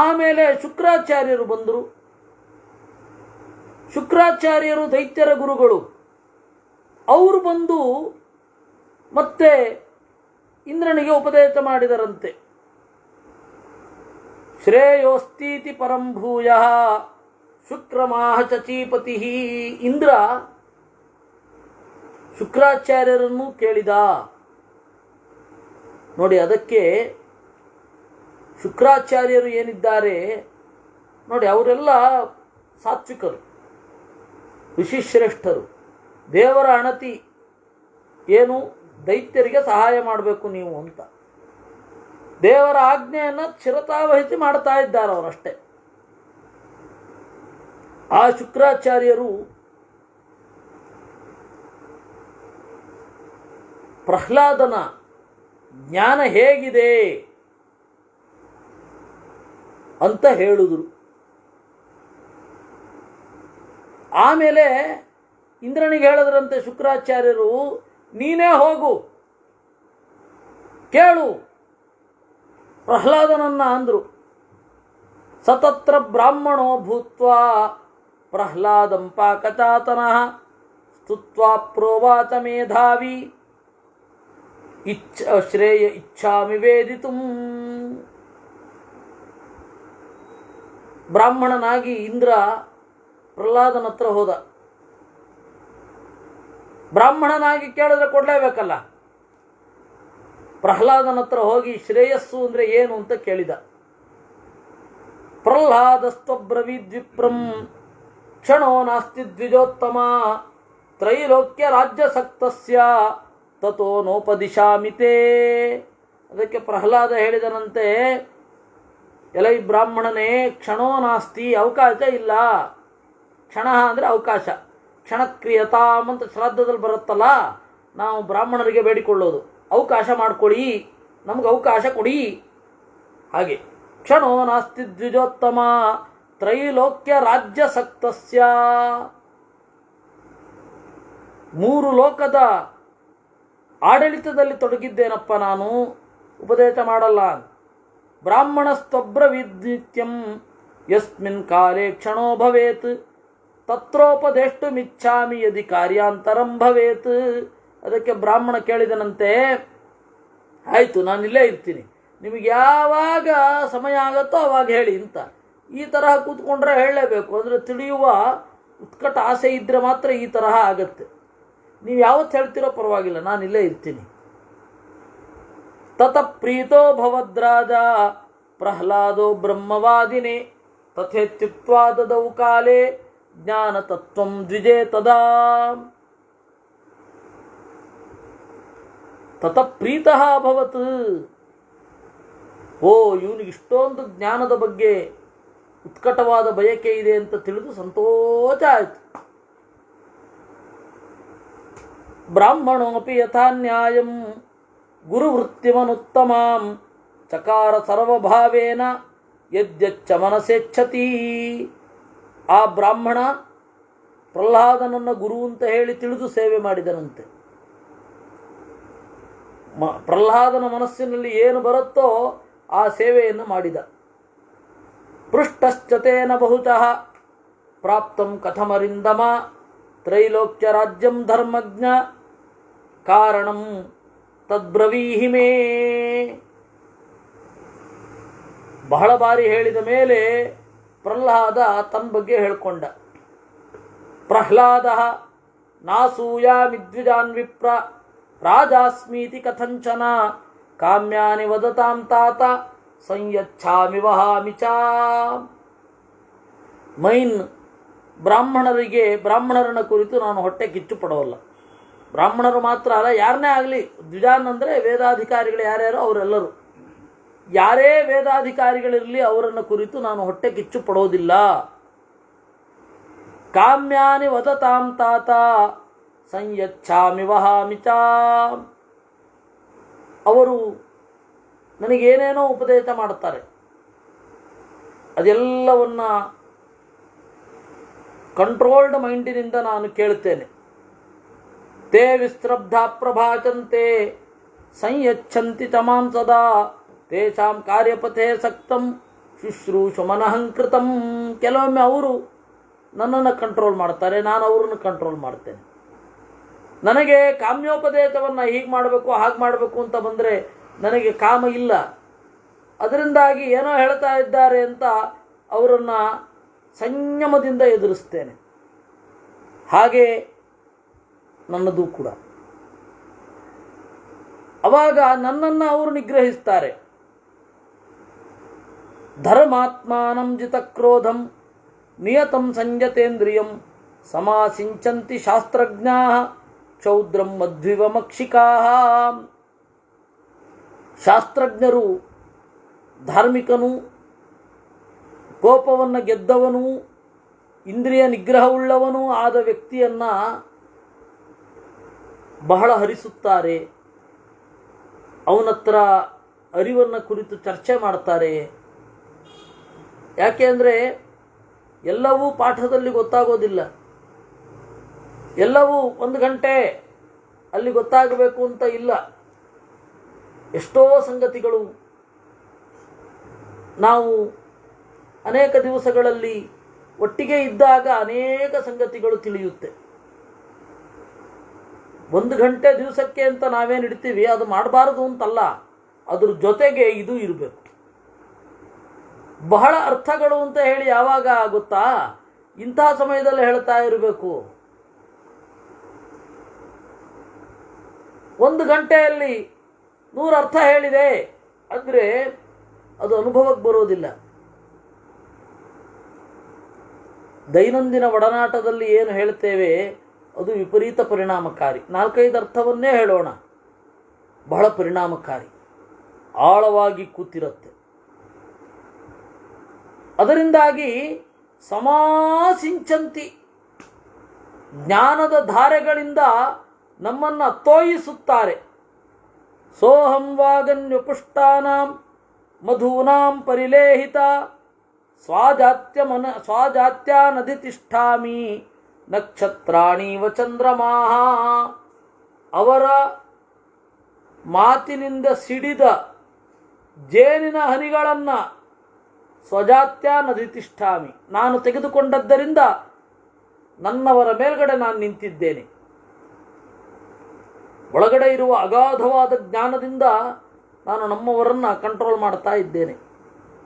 ಆಮೇಲೆ ಶುಕ್ರಾಚಾರ್ಯರು ಬಂದರು. ಶುಕ್ರಾಚಾರ್ಯರು ದೈತ್ಯರ ಗುರುಗಳು. ಅವರು ಬಂದು ಮತ್ತೆ ಇಂದ್ರನಿಗೆ ಉಪದೇಶ ಮಾಡಿದರಂತೆ. ಶ್ರೇಯೋಸ್ತೀತಿ ಪರಂ ಭೂಯಃ ಶುಕ್ರಮಾಹ ಶಚೀಪತಿ. ಇಂದ್ರ ಶುಕ್ರಾಚಾರ್ಯರನ್ನು ಕೇಳಿದ. ನೋಡಿ, ಅದಕ್ಕೆ ಶುಕ್ರಾಚಾರ್ಯರು ಏನಿದ್ದಾರೆ ನೋಡಿ, ಅವರೆಲ್ಲ ಸಾತ್ವಿಕರು, ಋಷಿಶ್ರೇಷ್ಠರು. ದೇವರ ಅಣತಿ ಏನು? ದೈತ್ಯರಿಗೆ ಸಹಾಯ ಮಾಡಬೇಕು ನೀವು ಅಂತ. ದೇವರ ಆಜ್ಞೆಯನ್ನು ಶಿರತಾವಹಿಸಿ ಮಾಡ್ತಾ ಇದ್ದಾರೆ ಅವರಷ್ಟೇ. ಆ ಶುಕ್ರಾಚಾರ್ಯರು ಪ್ರಹ್ಲಾದನ ಜ್ಞಾನ ಹೇಗಿದೆ ಅಂತ ಹೇಳಿದರು. ಆಮೇಲೆ ಇಂದ್ರನಿಗೆ ಹೇಳಿದ್ರಂತೆ ಶುಕ್ರಾಚಾರ್ಯರು, ನೀನೇ ಹೋಗು ಕೇಳು ಪ್ರಹ್ಲಾದನನ್ನ ಅಂದರು. ಸತತ್ರ ಬ್ರಾಹ್ಮಣೋ ಭೂತ್ವಾ ಪ್ರಹ್ಲಾದಂ ಪಾಕಚಾತನಃ ಸ್ತುತ್ವಾ ಪ್ರೋವಾಚ ಮೇಧಾವಿ ಶ್ರೇಯ ಇಚ್ಛಾಮಿ ವೇದಿತುಂ. ಬ್ರಾಹ್ಮಣನಾಗಿ ಇಂದ್ರ ಪ್ರಹ್ಲಾದನ ಹತ್ರ ಹೋದ. ಬ್ರಾಹ್ಮಣನಾಗಿ ಕೇಳಿದ್ರೆ ಕೊಡಲೇಬೇಕಲ್ಲ. ಪ್ರಹ್ಲಾದನ ಹತ್ರ ಹೋಗಿ ಶ್ರೇಯಸ್ಸು ಅಂದರೆ ಏನು ಅಂತ ಕೇಳಿದ. ಪ್ರಹ್ಲಾದಸ್ತ್ವಬ್ರವೀದ್ವಿಪ್ರಂ ಕ್ಷಣೋ ನಾಸ್ತಿ ದ್ವಿಜೋತ್ತಮ ತ್ರೈಲೋಕ್ಯ ರಾಜ್ಯಸಕ್ತಸ್ಯ ತಥೋ ನೋಪದಿಶಾಮಿತೇ. ಅದಕ್ಕೆ ಪ್ರಹ್ಲಾದ ಹೇಳಿದನಂತೆ, ಎಲೈ ಬ್ರಾಹ್ಮಣನೇ, ಕ್ಷಣೋ ನಾಸ್ತಿ, ಅವಕಾಶ ಇಲ್ಲ. ಕ್ಷಣ ಅಂದರೆ ಅವಕಾಶ. ಕ್ಷಣಕ್ರಿಯತಾಮ್ ಅಂತ ಶ್ರಾದ್ದದಲ್ಲಿ ಬರುತ್ತಲ್ಲ, ನಾವು ಬ್ರಾಹ್ಮಣರಿಗೆ ಬೇಡಿಕೊಳ್ಳೋದು, ಅವಕಾಶ ಮಾಡಿಕೊಡಿ, ನಮ್ಗೆ ಅವಕಾಶ ಕೊಡಿ. ಹಾಗೆ ಕ್ಷಣೋ ನಾಸ್ತಿ ದ್ವಿಜೋತ್ತಮ ತ್ರೈಲೋಕ್ಯ ರಾಜ್ಯಸಕ್ತಸ್ಯ. 3 ಲೋಕದ ಆಡಳಿತದಲ್ಲಿ ತೊಡಗಿದ್ದೇನಪ್ಪ ನಾನು, ಉಪದೇಶ ಮಾಡಲ್ಲ. ಬ್ರಾಹ್ಮಣಸ್ತಬ್ರವಿದ್ನಿತ್ಯಂ ಯಸ್ಮಿನ್ ಕಾಲೇ ಕ್ಷಣೋ ಭವೇತ್ ತತ್ರೋಪದೇಷ್ಟುಮಿಚ್ಛಾಮಿ ಯದಿ ಕಾರ್ಯಾಂತರಂ ಭವೇತ್. ಅದಕ್ಕೆ ಬ್ರಾಹ್ಮಣ ಕೇಳಿದನಂತೆ, ಆಯಿತು ನಾನಿಲ್ಲೇ ಇರ್ತೀನಿ, ನಿಮಗೆ ಯಾವಾಗ ಸಮಯ ಆಗತ್ತೋ ಅವಾಗ ಹೇಳಿ ಅಂತ. ಈ ತರಹ ಕೂತ್ಕೊಂಡ್ರೆ ಹೇಳಲೇಬೇಕು, ಅಂದರೆ ತಿಳಿಯುವ ಉತ್ಕಟ ಆಸೆ ಇದ್ದರೆ ಮಾತ್ರ ಈ ತರಹ ಆಗತ್ತೆ. ನೀವು ಯಾವತ್ತು ಹೇಳ್ತಿರೋ ಪರವಾಗಿಲ್ಲ, ನಾನಿಲ್ಲೇ ಇರ್ತೀನಿ. ತತಃ ಪ್ರೀತೋ ಭವದ್ರಾಜ ಪ್ರಹ್ಲಾದೋ ಬ್ರಹ್ಮವಾದಿನೇ ತಥೇತ್ಯುಕ್ತ್ವಾ ದದೌ ಕಾಲೇ ಜ್ಞಾನ ತತ್ವಂ ದ್ವಿಜೇ ತದಾ. ತತಃ ಪ್ರೀತಃ ಅಭವತ್. ಓ, ಇವನಿಗೆ ಇಷ್ಟೊಂದು ಜ್ಞಾನದ ಬಗ್ಗೆ ಉತ್ಕಟವಾದ ಬಯಕೆ ಇದೆ ಅಂತ ತಿಳಿದು ಸಂತೋಷ ಆಯಿತು. ಬ್ರಾಹ್ಮಣೋಪಿ ಯಥಾ ನ್ಯಾಯಂ ಗುರುವೃತ್ತಿಮನುತ್ತಮಾಂ ಚಕಾರ ಸರ್ವಭಾವೇನ ಯದ್ಯಚ್ಚ ಮನಸ್ಸೇಚ್ಛತಿ. ಆ ಬ್ರಾಹ್ಮಣ ಪ್ರಹ್ಲಾದನನ್ನು ಗುರು ಅಂತ ಹೇಳಿ ತಿಳಿದು ಸೇವೆ ಮಾಡಿದನಂತೆ. ಪ್ರಹ್ಲಾದನ ಮನಸ್ಸಿನಲ್ಲಿ ಏನು ಬರುತ್ತೋ ಆ ಸೇವೆಯನ್ನು ಮಾಡಿದ. ಪೃಷ್ಟಶ್ಚತೇನ ಬಹುತಃ ಪ್ರಾಪ್ತಂ ಕಥಮರಿಂದಮ ತ್ರೈಲೋಕ್ಯ ರಾಜ್ಯಂ ಧರ್ಮಜ್ಞ ಕಾರಣಂ ತದ್ಬ್ರವೀಹಿ ಮೇ. ಬಹಳ ಬಾರಿ ಹೇಳಿದ ಮೇಲೆ ಪ್ರಹ್ಲಾದ ತನ್ನ ಬಗ್ಗೆ ಹೇಳ್ಕೊಂಡ. ಪ್ರಹ್ಲಾದ ನಾಸೂಯಾಮಿದ್ವಿಜಾನ್ ವಿಪ್ರ ರಾಜಾಸ್ಮೀತಿ ಕಥಂಚನ ಕಾಮ್ಯಾನಿ ವದತಾಂ ತಾತ ಸಂಯಚ್ಛಾಮಿ ವಹಾಮಿ ಚ. ಮೈನ್ ಬ್ರಾಹ್ಮಣರನ್ನ ಕುರಿತು ನಾನು ಹೊಟ್ಟೆ ಕಿಚ್ಚು ಪಡೋಲ್ಲ. ಬ್ರಾಹ್ಮಣರು ಮಾತ್ರ ಅಲ್ಲ, ಯಾರನ್ನೇ ಆಗಲಿ, ದ್ವಿಜಾನ್ ಅಂದರೆ ವೇದಾಧಿಕಾರಿಗಳು ಯಾರ್ಯಾರೋ ಅವರೆಲ್ಲರೂ, ಯಾರೇ ವೇದಾಧಿಕಾರಿಗಳಿರಲಿ ಅವರನ್ನು ಕುರಿತು ನಾನು ಹೊಟ್ಟೆ ಕಿಚ್ಚು ಪಡೋದಿಲ್ಲ. ಕಾಮ್ಯಾನಿ ವದತಾಂ ತಾತ ಸಂಯಚ್ಛಾಮಿ ವಹಾಮಿ ಚ. ಅವರು ನನಗೇನೇನೋ ಉಪದೇಶ ಮಾಡ್ತಾರೆ, ಅದೆಲ್ಲವನ್ನ ಕಂಟ್ರೋಲ್ಡ್ ಮೈಂಡಿನಿಂದ ನಾನು ಕೇಳುತ್ತೇನೆ. ತೇ ವಿಸ್ರಬ್ಧ ಪ್ರಭಾಚಂತೆ ಸಂಯಚ್ಛಂತಿ ತಮಾಂ ಸದಾ ತೇಷಾಂ ಕಾರ್ಯಪಥೇ ಸಕ್ತಂ ಶುಶ್ರೂಷು ಮನಹಂಕೃತಂ. ಕೆಲವೊಮ್ಮೆ ಅವರು ನನ್ನನ್ನು ಕಂಟ್ರೋಲ್ ಮಾಡ್ತಾರೆ, ನಾನು ಅವ್ರನ್ನ ಕಂಟ್ರೋಲ್ ಮಾಡ್ತೇನೆ. ನನಗೆ ಕಾಮ್ಯೋಪದೇಶವನ್ನು ಹೀಗೆ ಮಾಡಬೇಕು ಹಾಗೆ ಮಾಡಬೇಕು ಅಂತ ಬಂದರೆ ನನಗೆ ಕಾಮ ಇಲ್ಲ. ಅದರಿಂದಾಗಿ ಏನೋ ಹೇಳ್ತಾ ಇದ್ದಾರೆ ಅಂತ ಅವರನ್ನು ಸಂಯಮದಿಂದ ಎದುರಿಸ್ತೇನೆ. ಹಾಗೆ ನನ್ನದು ಕೂಡ. ಅವಾಗ ನನ್ನನ್ನು ಅವರು ನಿಗ್ರಹಿಸ್ತಾರೆ. ಧರ್ಮಾತ್ಮಾನಂ ಜಿತಕ್ರೋಧಂ ನಿಯತಂ ಸಂಯತೇಂದ್ರಿಯಂ ಸಮಾಸಿಂಚಂತಿ ಶಾಸ್ತ್ರಜ್ಞಾ ಚೌದ್ರಂ ಮಧ್ವಿವಮಕ್ಷಿಕಾ. ಶಾಸ್ತ್ರಜ್ಞರು ಧಾರ್ಮಿಕನು, ಕೋಪವನ್ನು ಗೆದ್ದವನು, ಇಂದ್ರಿಯ ನಿಗ್ರಹವುಳ್ಳವನೂ ಆದ ವ್ಯಕ್ತಿಯನ್ನು ಬಹಳ ಹರಿಸುತ್ತಾರೆ. ಅವನತ್ರ ಅರಿವನ್ನು ಕುರಿತು ಚರ್ಚೆ ಮಾಡ್ತಾರೆ. ಯಾಕೆ ಅಂದರೆ ಎಲ್ಲವೂ ಪಾಠದಲ್ಲಿ ಗೊತ್ತಾಗೋದಿಲ್ಲ, ಎಲ್ಲವೂ ಒಂದು ಗಂಟೆ ಅಲ್ಲಿ ಗೊತ್ತಾಗಬೇಕು ಅಂತ ಇಲ್ಲ. ಎಷ್ಟೋ ಸಂಗತಿಗಳು ನಾವು ಅನೇಕ ದಿವಸಗಳಲ್ಲಿ ಒಟ್ಟಿಗೆ ಇದ್ದಾಗ ಅನೇಕ ಸಂಗತಿಗಳು ತಿಳಿಯುತ್ತೆ. ಒಂದು ಗಂಟೆ ದಿವಸಕ್ಕೆ ಅಂತ ನಾವೇನು ಇಡ್ತೀವಿ, ಅದು ಮಾಡಬಾರದು ಅಂತಲ್ಲ, ಅದ್ರ ಜೊತೆಗೆ ಇದು ಇರಬೇಕು. ಬಹಳ ಅರ್ಥಗಳು ಅಂತ ಹೇಳಿ ಯಾವಾಗ ಆಗುತ್ತಾ, ಇಂಥ ಸಮಯದಲ್ಲಿ ಹೇಳ್ತಾ ಇರಬೇಕು. ಒಂದು ಗಂಟೆಯಲ್ಲಿ 100 ಅರ್ಥ ಹೇಳಿದೆ ಅಂದರೆ ಅದು ಅನುಭವಕ್ಕೆ ಬರೋದಿಲ್ಲ. ದೈನಂದಿನ ಒಡನಾಟದಲ್ಲಿ ಏನು ಹೇಳ್ತೇವೆ ಅದು ವಿಪರೀತ ಪರಿಣಾಮಕಾರಿ. 4-5 ಅರ್ಥವನ್ನೇ ಹೇಳೋಣ, ಬಹಳ ಪರಿಣಾಮಕಾರಿ, ಆಳವಾಗಿ ಕೂತಿರುತ್ತೆ. ಅದರಿಂದಾಗಿ ಸಮಾಸಿಂಚಂತಿ, ಜ್ಞಾನದ ಧಾರೆಗಳಿಂದ ನಮ್ಮನ್ನು ತೋಯಿಸುತ್ತಾರೆ. ಸೋಹಂ ವಾಗನ್ಯಪುಷ್ಟಾನಾಂ ಮಧೂನಾಂ ಪರಿಲೇಹಿತ ಸ್ವಾಜಾತ್ಯಾನಧಿತಿಷ್ಠಾಮಿ ನಕ್ಷತ್ರಾಣೀವ ಚಂದ್ರಮಾಹ. ಅವರ ಮಾತಿನಿಂದ ಸಿಡಿದ ಜೇನಿನ ಹನಿಗಳನ್ನು ಸ್ವಜಾತ್ಯಾನಧಿತಿಷ್ಠಾಮಿ, ನಾನು ತೆಗೆದುಕೊಂಡದ್ದರಿಂದ ನನ್ನವರ ಮೇಲ್ಗಡೆ ನಾನು ನಿಂತಿದ್ದೇನೆ. ಒಳಗಡೆ ಇರುವ ಅಗಾಧವಾದ ಜ್ಞಾನದಿಂದ ನಾನು ನಮ್ಮವರನ್ನು ಕಂಟ್ರೋಲ್ ಮಾಡ್ತಾ ಇದ್ದೇನೆ.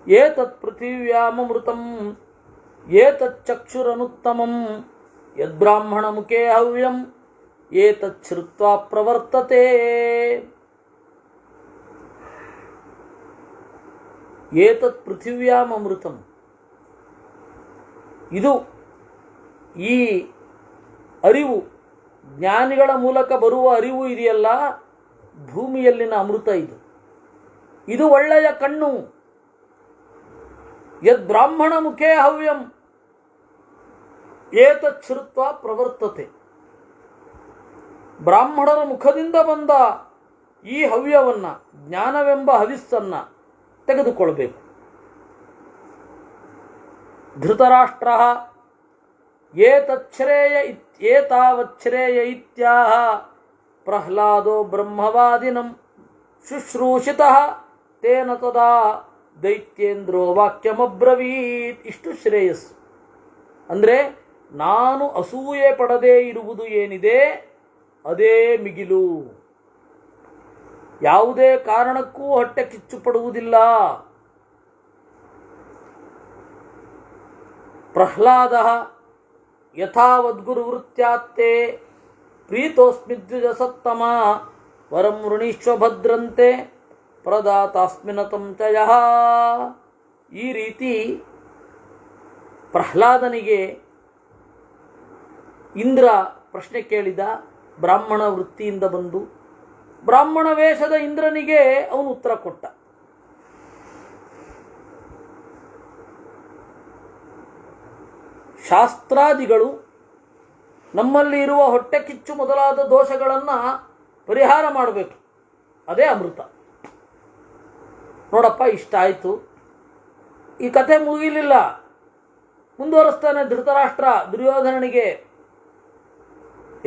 ಏತತ್ ಪೃಥಿವ್ಯಾಮೃತಂ ಏತತ್ ಚಕ್ಷುರನುತ್ತಮಂ ಯದ್ಬ್ರಾಹ್ಮಣ ಮುಖೇ ಹವ್ಯಂ ಏತತ್ ಶ್ರುತ್ವಾ ಪ್ರವರ್ತತೆ. ಏತತ್ ಪೃಥಿವ್ಯಾಂ ಅಮೃತಂ, ಇದು ಈ ಅರಿವು, ಜ್ಞಾನಿಗಳ ಮೂಲಕ ಬರುವ ಅರಿವು ಇದೆಯಲ್ಲ, ಭೂಮಿಯಲ್ಲಿನ ಅಮೃತ ಇದು. ಇದು ಒಳ್ಳೆಯ ಕಣ್ಣು. ಯದ್ ಬ್ರಾಹ್ಮಣ ಮುಖೇ ಹವ್ಯಂ ಏತತ್ ಶ್ರುತ್ವ ಪ್ರವರ್ತತೆ. ಬ್ರಾಹ್ಮಣರ ಮುಖದಿಂದ ಬಂದ ಈ ಹವ್ಯವನ್ನು, ಜ್ಞಾನವೆಂಬ ಹವಿಸ್ಸನ್ನು ತೆಗೆದುಕೊಳ್ಬೇಕು. ಧೃತರಾಷ್ಟ್ರ ಏತಾವಚ್ಛ್ರೇಯ ಇತ್ಯಾಹ ಪ್ರಹ್ಲಾದೋ ಬ್ರಹ್ಮವಾದಿನಂ ಶುಶ್ರೂಷಿತಃ ತೇನ ತದಾ ದೈತ್ಯೇಂದ್ರೋ ವಾಕ್ಯಮಬ್ರವೀತ್. ಇಷ್ಟು ಶ್ರೇಯಸ್ಸು. ಅಂದರೆ ನಾನು ಅಸೂಯೆ ಪಡದೇ ಇರುವುದು ಏನಿದೆ ಅದೇ ಮಿಗಿಲು. ಯಾವುದೇ ಕಾರಣಕ್ಕೂ ಹೊಟ್ಟೆ ಕಿಚ್ಚು ಪಡುವುದಿಲ್ಲ. ಪ್ರಹ್ಲಾದ ಯಥಾವದ್ಗುರುವೃತ್ಯಾತ್ತೆ ಪ್ರೀತೋಸ್ಮಿ ದ್ವಿಜಸತ್ತಮ ವರಂ ವೃಣೀಶ್ವ ಭದ್ರಂತೆ ಪ್ರದಾತಾಸ್ಮಿನತಂ ಚ ಯಃ. ಈ ರೀತಿ ಪ್ರಹ್ಲಾದನಿಗೆ ಇಂದ್ರ ಪ್ರಶ್ನೆ ಕೇಳಿದ. ಬ್ರಾಹ್ಮಣ ವೃತ್ತಿಯಿಂದ ಬಂದು ಬ್ರಾಹ್ಮಣ ವೇಷದ ಇಂದ್ರನಿಗೆ ಅವನು ಉತ್ತರ ಕೊಟ್ಟ. ಶಾಸ್ತ್ರಾದಿಗಳು ನಮ್ಮಲ್ಲಿ ಇರುವ ಹೊಟ್ಟೆ ಕಿಚ್ಚು ಮೊದಲಾದ ದೋಷಗಳನ್ನು ಪರಿಹಾರ ಮಾಡಬೇಕು. ಅದೇ ಅಮೃತ. ನೋಡಪ್ಪ, ಇಷ್ಟ ಆಯಿತು. ಈ ಕಥೆ ಮುಗಿಲಿಲ್ಲ, ಮುಂದುವರಿಸ್ತಾನೆ ಧೃತರಾಷ್ಟ್ರ ದುರ್ಯೋಧನನಿಗೆ.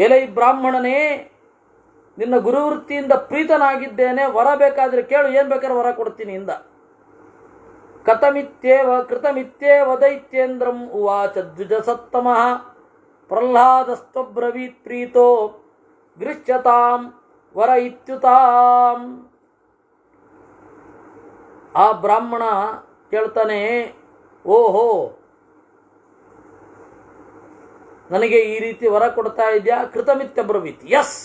ಎಲೈ ಬ್ರಾಹ್ಮಣನೇ, ನಿನ್ನ ಗುರುವೃತ್ತಿಯಿಂದ ಪ್ರೀತನಾಗಿದ್ದೇನೆ, ವರ ಬೇಕಾದರೆ ಕೇಳು, ಏನು ಬೇಕಾದ್ರೆ ವರ ಕೊಡ್ತೀನಿ ಇಂದ. ಕೃತಮಿತ್ಯೇವ ದೈತ್ಯೇಂದ್ರಂ ಉವಾಚ ದ್ವಿಜಸತ್ತಮಃ ಪ್ರಹ್ಲಾದಸ್ತ್ವಬ್ರವೀತ್ ಪ್ರೀತೋ ಗೃಹ್ಯತಾಂ ವರ ಇತ್ಯುತಾಂ. ಆ ಬ್ರಾಹ್ಮಣ ಕೇಳ್ತಾನೆ, ಓಹೋ, ನನಗೆ ಈ ರೀತಿ ವರ ಕೊಡ್ತಾ ಇದೆಯಾ? ಕೃತಮಿತ್ಯಬ್ರವೀತ್, ಯಸ್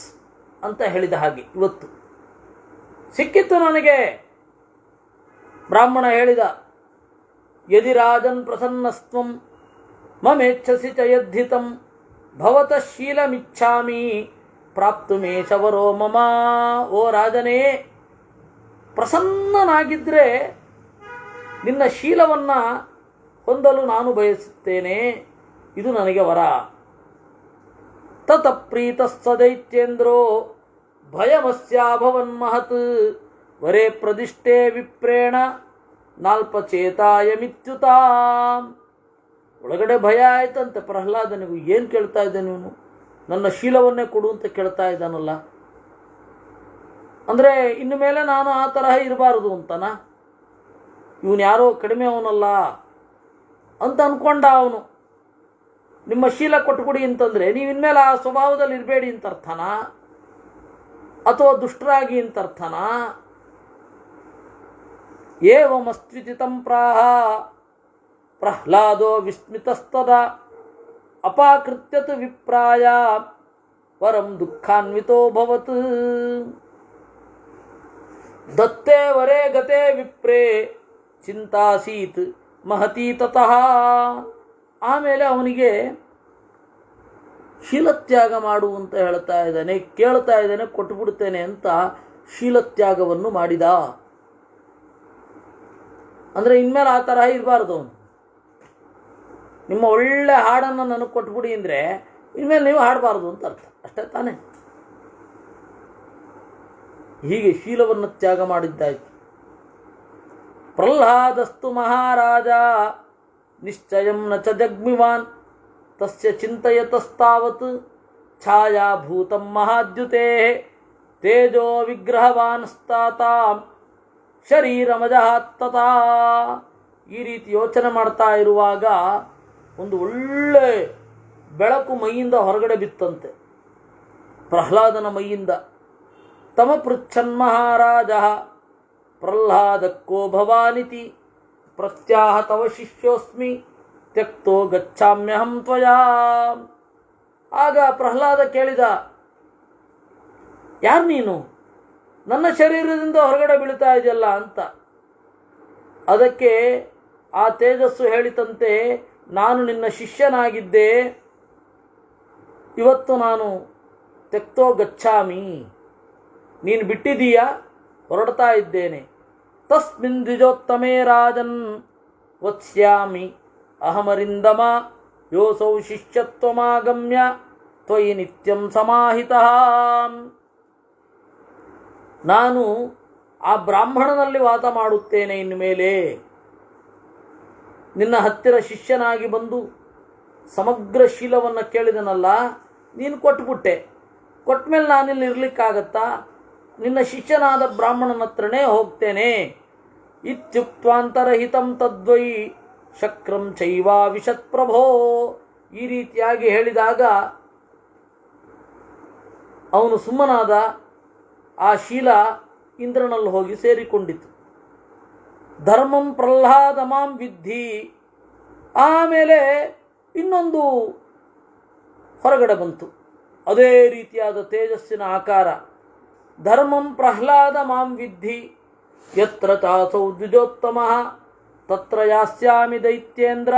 ಅಂತ ಹೇಳಿದ ಹಾಗೆ ಇವತ್ತು ಸಿಕ್ಕಿತ್ತು ನನಗೆ. ಬ್ರಾಹ್ಮಣ ಹೇಳಿದ, ಯದಿ ರಾಜನ್ ಪ್ರಸನ್ನಸ್ತ್ವಂ ಮಮೇಚ್ಛಸಿ ಚ ಯದ್ಧಿತಂ ಭವತಃ ಶೀಲಮಿಚ್ಛಾಮಿ ಪ್ರಾಪ್ತುಮೇಶ ವರೋ ಮಮ. ಓ ರಾಜನೇ, ಪ್ರಸನ್ನನಾಗಿದ್ದರೆ ನಿನ್ನ ಶೀಲವನ್ನು ಹೊಂದಲು ನಾನು ಬಯಸುತ್ತೇನೆ, ಇದು ನನಗೆ ವರ. ತತ ಪ್ರೀತಸ್ಸ ದೈತ್ಯೇಂದ್ರೋ ಭಯಮಸ್ಯಾಭವನ್ಮಹತ್ ವರೇ ಪ್ರದಿಷ್ಟೇ ವಿಪ್ರೇಣ ನಾಲ್ಪಚೇತಾಯಮಿತ್ಯುತ. ಒಳಗಡೆ ಭಯ ಆಯ್ತಂತೆ ಪ್ರಹ್ಲಾದನಿಗೂ. ಏನು ಕೇಳ್ತಾ ಇದ್ದಾನೆ ಇವನು? ನನ್ನ ಶೀಲವನ್ನೇ ಕೊಡು ಅಂತ ಕೇಳ್ತಾ ಇದ್ದಾನಲ್ಲ. ಅಂದರೆ ಇನ್ನು ಮೇಲೆ ನಾನು ಆ ತರಹ ಇರಬಾರದು ಅಂತನಾ? ಇವನು ಯಾರೋ ಕಡಿಮೆ ಅವನಲ್ಲ ಅಂತ ಅಂದ್ಕೊಂಡ ಅವನು. ನಿಮ್ಮ ಶೀಲ ಕೊಟ್ಟುಕೊಡಿ ಅಂತಂದರೆ ನೀವು ಇನ್ಮೇಲೆ ಆ ಸ್ವಭಾವದಲ್ಲಿ ಇರಬೇಡಿ ಅಂತ ಅರ್ಥನಾ? ಅಥವಾ ದುಷ್ಟರಾಗಿ ಅಂತ ಅರ್ಥನಾ? ಏವಮಸ್ತ್ವಿತಿತಂ ಪ್ರಾಹ ಪ್ರಹ್ಲಾದೋ ವಿಸ್ಮಿತಸ್ತದ ಅಪಾಕೃತ್ಯತು ವಿಪ್ರಾಯ ವರಂ ದುಃಖಾನ್ವಿತೋ ಭವತ್. ದತ್ತೇ ವರೇ ಗತೆ ವಿಪ್ರೇ ಚಿಂತಾಸೀತ್ ಮಹತೀ ತತಃ. ಆಮೇಲೆ ಅವನಿಗೆ ಶೀಲತ್ಯಾಗ ಮಾಡು ಅಂತ ಹೇಳ್ತಾ ಇದ್ದಾನೆ, ಕೇಳ್ತಾ ಇದ್ದಾನೆ, ಕೊಟ್ಟುಬಿಡ್ತೇನೆ ಅಂತ ಶೀಲತ್ಯಾಗವನ್ನು ಮಾಡಿದ. ಅಂದರೆ ಇನ್ಮೇಲೆ ಆ ತರಹ ಇರಬಾರ್ದು ಅವನು. ನಿಮ್ಮ ಒಳ್ಳೆ ಹಾಡನ್ನು ನನಗೆ ಕೊಟ್ಬಿಡಿ ಅಂದರೆ ಇನ್ಮೇಲೆ ನೀವು ಹಾಡಬಾರ್ದು ಅಂತ ಅರ್ಥ, ಅಷ್ಟೇ ತಾನೇ? ಹೀಗೆ ಶೀಲವನ್ನು ತ್ಯಾಗ ಮಾಡಿದ್ದಾಯಿತು. ಪ್ರಹ್ಲಾದಸ್ತು ಮಹಾರಾಜ ನಿಶ್ಚಯಂ ನ ಚ ಜಗ್ಮಿವಾನ್ ತಸ್ಯ ಚಿಂತಯತಸ್ತಾವತ್ ಛಾಯಾಭೂತಂ ಮಹಾದ್ಯುತೆ ತೇಜೋ ವಿಗ್ರಹವಾನ್ ಸ್ತಾತಾಂ ಶರೀರಮಜಹಾತ್ತತಾ. ಈ ರೀತಿ ಯೋಚನೆ ಮಾಡ್ತಾ ಇರುವಾಗ ಒಂದು ಒಳ್ಳೆ ಬೆಳಕು ಮೈಯಿಂದ ಹೊರಗಡೆ ಬಿತ್ತಂತೆ, ಪ್ರಹ್ಲಾದನ ಮೈಯಿಂದ. ತಮ ಪೃಚ್ಛನ್ ಮಹಾರಾಜ ಪ್ರಹ್ಲಾದಕ್ಕೋ ಭವಾನಿತಿ ಪ್ರತ್ಯಾಹ ತವ ಶಿಷ್ಯೋಸ್ಮಿ ತ್ಯಕ್ತೋ ಗಚ್ಚಾಮ್ಯಹಂ ತ್ವಯಾ. ಆಗ ಪ್ರಹ್ಲಾದ ಕೇಳಿದ, ಯಾರು ನೀನು? ನನ್ನ ಶರೀರದಿಂದ ಹೊರಗಡೆ ಬೀಳ್ತಾ ಇದೆಯಲ್ಲ ಅಂತ. ಅದಕ್ಕೆ ಆ ತೇಜಸ್ಸು ಹೇಳಿತಂತೆ, ನಾನು ನಿನ್ನ ಶಿಷ್ಯನಾಗಿದ್ದೆ, ಇವತ್ತು ನಾನು ತ್ಯಕ್ತೋ ಗಚ್ಚಾಮಿ, ನೀನು ಬಿಟ್ಟಿದೀಯಾ, ಹೊರಡ್ತಾ ಇದ್ದೇನೆ. ತಸ್ಮಿನ್ ದ್ವಿಜೋತ್ತಮೇ ರಾಜನ್ ವತ್ಸ್ಯಾಮಿ ಅಹಮರಿಂದಮ ಯೋಸೌ ಶಿಷ್ಯತ್ವಮಾಗಮ್ಯ ತ್ವಯಿ ನಿತ್ಯಂ ಸಮಾಹಿತಃ. ನಾನು ಆ ಬ್ರಾಹ್ಮಣನಲ್ಲಿ ವಾಸ ಮಾಡುತ್ತೇನೆ ಇನ್ನು ಮೇಲೆ. ನಿನ್ನ ಹತ್ತಿರ ಶಿಷ್ಯನಾಗಿ ಬಂದು ಸಮಗ್ರ ಶೀಲವನ್ನು ಕೇಳಿದನಲ್ಲ, ನೀನು ಕೊಟ್ಬಿಟ್ಟೆ. ಕೊಟ್ಟ ಮೇಲೆ ನಾನಿಲ್ಲಿ ಇರಲಿಕ್ಕಾಗತ್ತಾ? ನಿನ್ನ ಶಿಷ್ಯನಾದ ಬ್ರಾಹ್ಮಣನ ಹತ್ರನೇ ಹೋಗ್ತೇನೆ. ಇತ್ಯುಕ್ತ್ವಾಂತರಹಿತಂ ತದ್ವೈ ಶಕ್ರಂ ಚೈವಾವಿಶತ್ ಪ್ರಭೋ. ಈ ರೀತಿಯಾಗಿ ಹೇಳಿದಾಗ ಅವನು ಸುಮ್ಮನಾದ. ಆ ಶೀಲ ಇಂದ್ರನಲ್ಲಿ ಹೋಗಿ ಸೇರಿಕೊಂಡಿತು. ಧರ್ಮಂ ಪ್ರಹ್ಲಾದ ಮಾಂ ವಿದ್ಧಿ. ಆಮೇಲೆ ಇನ್ನೊಂದು ಹೊರಗಡೆ ಬಂತು, ಅದೇ ರೀತಿಯಾದ ತೇಜಸ್ಸಿನ ಆಕಾರ. ಧರ್ಮಂ ಪ್ರಹ್ಲಾದ ಮಾಂ ವಿದ್ಧಿ ಯತ್ರ ಚಾಸೌ ದ್ವಿಜೋತ್ತಮಃ ತತ್ರ ಯಾಸ್ಯಾಮಿ ದೈತ್ಯೇಂದ್ರ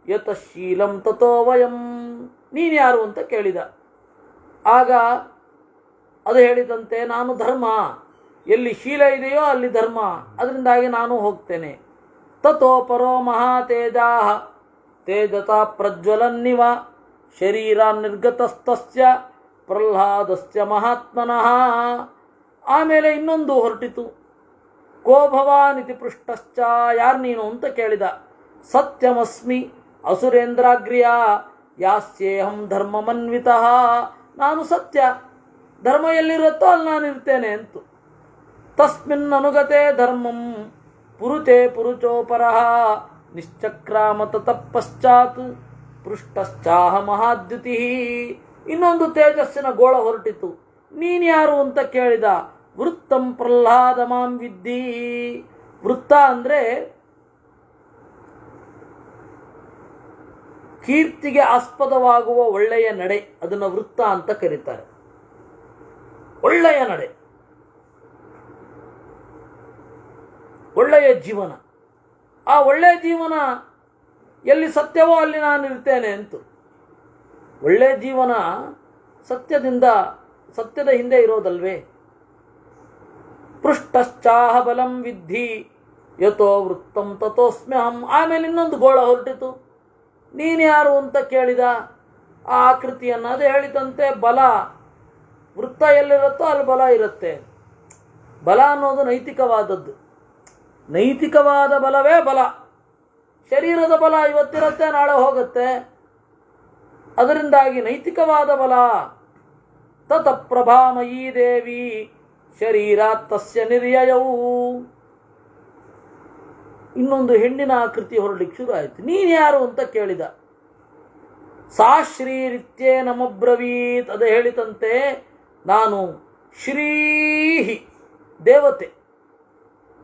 ಯತಃ ಶೀಲಂ ತಥೋ ವಯಂ. ನೀನು ಯಾರು ಅಂತ ಕೇಳಿದ. ಆಗ ಅದು ಹೇಳಿದಂತೆ, ನಾನು ಧರ್ಮ, ಎಲ್ಲಿ ಶೀಲ ಇದೆಯೋ ಅಲ್ಲಿ ಧರ್ಮ, ಅದರಿಂದಾಗಿ ನಾನು ಹೋಗ್ತೇನೆ. ತಥೋ ಪರೋ ಮಹಾತೇಜಾ ತೇಜತಾ ಪ್ರಜ್ವಲನ್ನಿವ ಶರೀರ ನಿರ್ಗತಸ್ತಸ್ಯ ಪ್ರಹ್ಲಾದಸ್ಯ ಮಹಾತ್ಮನಃ. ಆಮೇಲೆ ಇನ್ನೊಂದು ಹೊರಟಿತು. ಕೋ ಭವಾನಿತಿ ಪೃಷ್ಟಶ್ಚ. ಯಾರು ನೀನು ಅಂತ ಕೇಳಿದ. ಸತ್ಯಮಸ್ಮಿ ಅಸುರೇಂದ್ರಾಗ್ರ್ಯ ಯಾಸ್ಯೇಹಂ ಧರ್ಮಮನ್ವಿತಃ. ನಾನು ಸತ್ಯ, ಧರ್ಮ ಎಲ್ಲಿರುತ್ತೋ ಅಲ್ಲಿ ನಾನು ಇರ್ತೇನೆ ಅಂತು. ತಸ್ಮಿನ್ ಅನುಗತೆ ಧರ್ಮಂ ಪುರುತೆ ಪುರುಚೋಪರಃ ನಿಶ್ಚಕ್ರಾಮ ತತಃ ಪಶ್ಚಾತ್ ಪೃಷ್ಟಶ್ಚಾಹ ಮಹಾದ್ಯುತಿ. ಇನ್ನೊಂದು ತೇಜಸ್ಸಿನ ಗೋಳ ಹೊರಟಿತು. ನೀನು ಯಾರು ಅಂತ ಕೇಳಿದ. ವೃತ್ತಂ ಪ್ರಹ್ಲಾದ ಮಾಂ ವಿದ್ಧಿ. ವೃತ್ತ ಅಂದರೆ ಕೀರ್ತಿಗೆ ಆಸ್ಪದವಾಗುವ ಒಳ್ಳೆಯ ನಡೆ, ಅದನ್ನು ವೃತ್ತ ಅಂತ ಕರೀತಾರೆ. ಒಳ್ಳೆಯ ನಡೆ, ಒಳ್ಳೆಯ ಜೀವನ. ಆ ಒಳ್ಳೆಯ ಜೀವನ ಎಲ್ಲಿ ಸತ್ಯವೋ ಅಲ್ಲಿ ನಾನು ಇರ್ತೇನೆ ಅಂತು. ಒಳ್ಳೆಯ ಜೀವನ ಸತ್ಯದ ಹಿಂದೆ ಇರೋದಲ್ವೇ. ಪೃಷ್ಟಶ್ಚಾಹ ಬಲಂ ವಿದ್ಧಿ ಯಥೋ ವೃತ್ತಂ ತಥೋಸ್ಮ್ಯಹಂ. ಆಮೇಲೆ ಇನ್ನೊಂದು ಗೋಳ ಹೊರಟಿತು. ನೀನು ಯಾರು ಅಂತ ಕೇಳಿದ. ಆ ಆಕೃತಿಯನ್ನು ಅದು ಹೇಳಿದಂತೆ, ಬಲ, ವೃತ್ತ ಎಲ್ಲಿರುತ್ತೋ ಅಲ್ಲಿ ಬಲ ಇರುತ್ತೆ. ಬಲ ಅನ್ನೋದು ನೈತಿಕವಾದದ್ದು. ನೈತಿಕವಾದ ಬಲವೇ ಬಲ. ಶರೀರದ ಬಲ ಇವತ್ತಿರುತ್ತೆ, ನಾಳೆ ಹೋಗುತ್ತೆ. ಅದರಿಂದಾಗಿ ನೈತಿಕವಾದ ಬಲ. ತತಃ ಪ್ರಭಾಮಯೀ ದೇವಿ ಶರೀರಾತ್ ತಸ್ಯ ನಿರ್ಯಯವು. ಇನ್ನೊಂದು ಹೆಣ್ಣಿನ ಆಕೃತಿ ಹೊರಲಿಕ್ಕೆ ಶುರು ಆಯಿತು. ನೀನು ಯಾರು ಅಂತ ಕೇಳಿದ. ಸಾ ಶ್ರೀರಿತ್ಯೇ ನಮಬ್ರವೀತ್. ಅದು ಹೇಳಿತಂತೆ, ನಾನು ಶ್ರೀಹಿ ದೇವತೆ,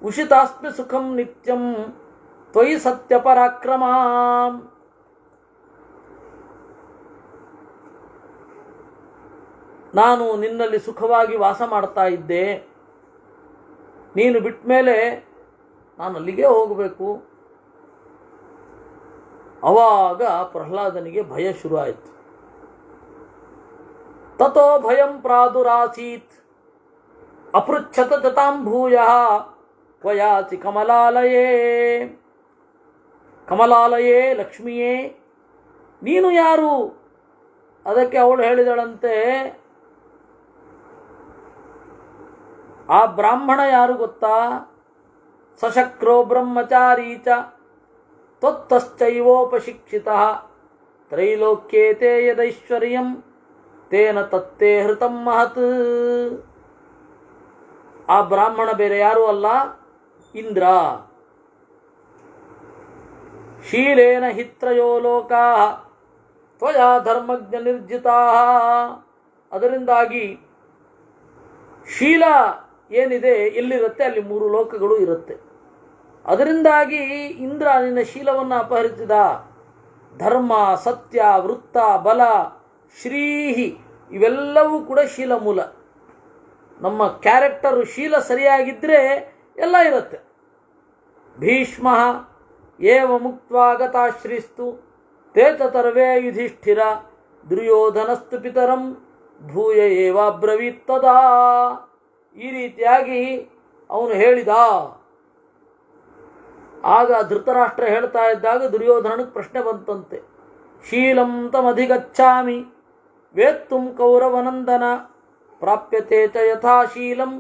ಉಷಿತಾಸ್ಮಿ ಸುಖಂ ನಿತ್ಯಂ ತ್ವಯಿ ಸತ್ಯ ಪರಾಕ್ರಮ. ನಾನು ನಿನ್ನಲ್ಲಿ ಸುಖವಾಗಿ ವಾಸ ಮಾಡ್ತಾ ಇದ್ದೆ. ನೀನು ಬಿಟ್ಟ ಮೇಲೆ ನಾನು ಅಲ್ಲಿಗೆ ಹೋಗಬೇಕು. ಅವಾಗ ಪ್ರಹ್ಲಾದನಿಗೆ ಭಯ ಶುರು ಆಯಿತು. ತಥೋ ಭಯಂ ಪ್ರಾದುರಾಸೀತ್ ಅಪೃಚ್ಛತ ತತಾಂ ಭೂಯಃ ಕ್ವಯಾತಿ ಕಮಲಾಲಯೇ. ಕಮಲಾಲಯೇ ಲಕ್ಷ್ಮಿಯೇ, ನೀನು ಯಾರು? ಅದಕ್ಕೆ ಅವಳು ಹೇಳಿದಳಂತೆ, ಆ ಬ್ರಾಹ್ಮಣ ಯಾರು ಗೊತ್ತಾ? ಸಶಕ್ರೋ ಬ್ರಹ್ಮಚಾರೀ ಚ ತ್ವತ್ತಶ್ಚೈವೋಪಶಿಕ್ಷಿತಃ ತ್ರೈಲೋಕ್ಯೇತೆ ಯದೈಶ್ವರ್ಯಂ ತೇನ ತತ್ತೇ ಹೃತಂ ಮಹತ್. ಆ ಬ್ರಾಹ್ಮಣ ಬೇರೆ ಯಾರೂ ಅಲ್ಲ, ಇಂದ್ರ. ಶೀಲೇನ ಹಿತ್ರಯೋ ಲೋಕಾ ತ್ವಯಾ ಧರ್ಮಜ್ಞ ನಿರ್ಜಿತಾ. ಅದರಿಂದಾಗಿ ಶೀಲ ಏನಿದೆ ಎಲ್ಲಿರುತ್ತೆ ಅಲ್ಲಿ 3 ಲೋಕಗಳು ಇರುತ್ತೆ. ಅದರಿಂದಾಗಿ ಇಂದ್ರ ನಿನ್ನ ಶೀಲವನ್ನು ಅಪಹರಿಸಿದ. ಧರ್ಮ, ಸತ್ಯ, ವೃತ್ತ, ಬಲ, ಶ್ರೀಹಿ ಇವೆಲ್ಲವೂ ಕೂಡ ಶೀಲ ಮೂಲ. ನಮ್ಮ ಕ್ಯಾರೆಕ್ಟರು ಶೀಲ ಸರಿಯಾಗಿದ್ದರೆ ಎಲ್ಲ ಇರುತ್ತೆ. ಭೀಷ್ಮ ಏವ ಮುಕ್ತ್ವಾಗತಾಶ್ರೀಸ್ತು ತೇತರ್ವೇ ಯುಧಿಷ್ಠಿರ ದುರ್ಯೋಧನಸ್ತು ಪಿತರಂ ಭೂಯ ಏವಾಬ್ರವೀತ್ತದಾ. ಈ ರೀತಿಯಾಗಿ ಅವನು ಹೇಳಿದ. ಆಗ ಧೃತರಾಷ್ಟ್ರ ಹೇಳ್ತಾ ಇದ್ದಾಗ ದುರ್ಯೋಧನನಿಗೆ ಪ್ರಶ್ನೆ ಬಂತಂತೆ. ಶೀಲಂ ತಮಧಿಗಚ್ಚಾಮಿ ವೇತ್ತುಂ ಕೌರವನಂದನ ಪ್ರಾಪ್ಯತೆ ಚ ಯಥಾಶೀಲಂ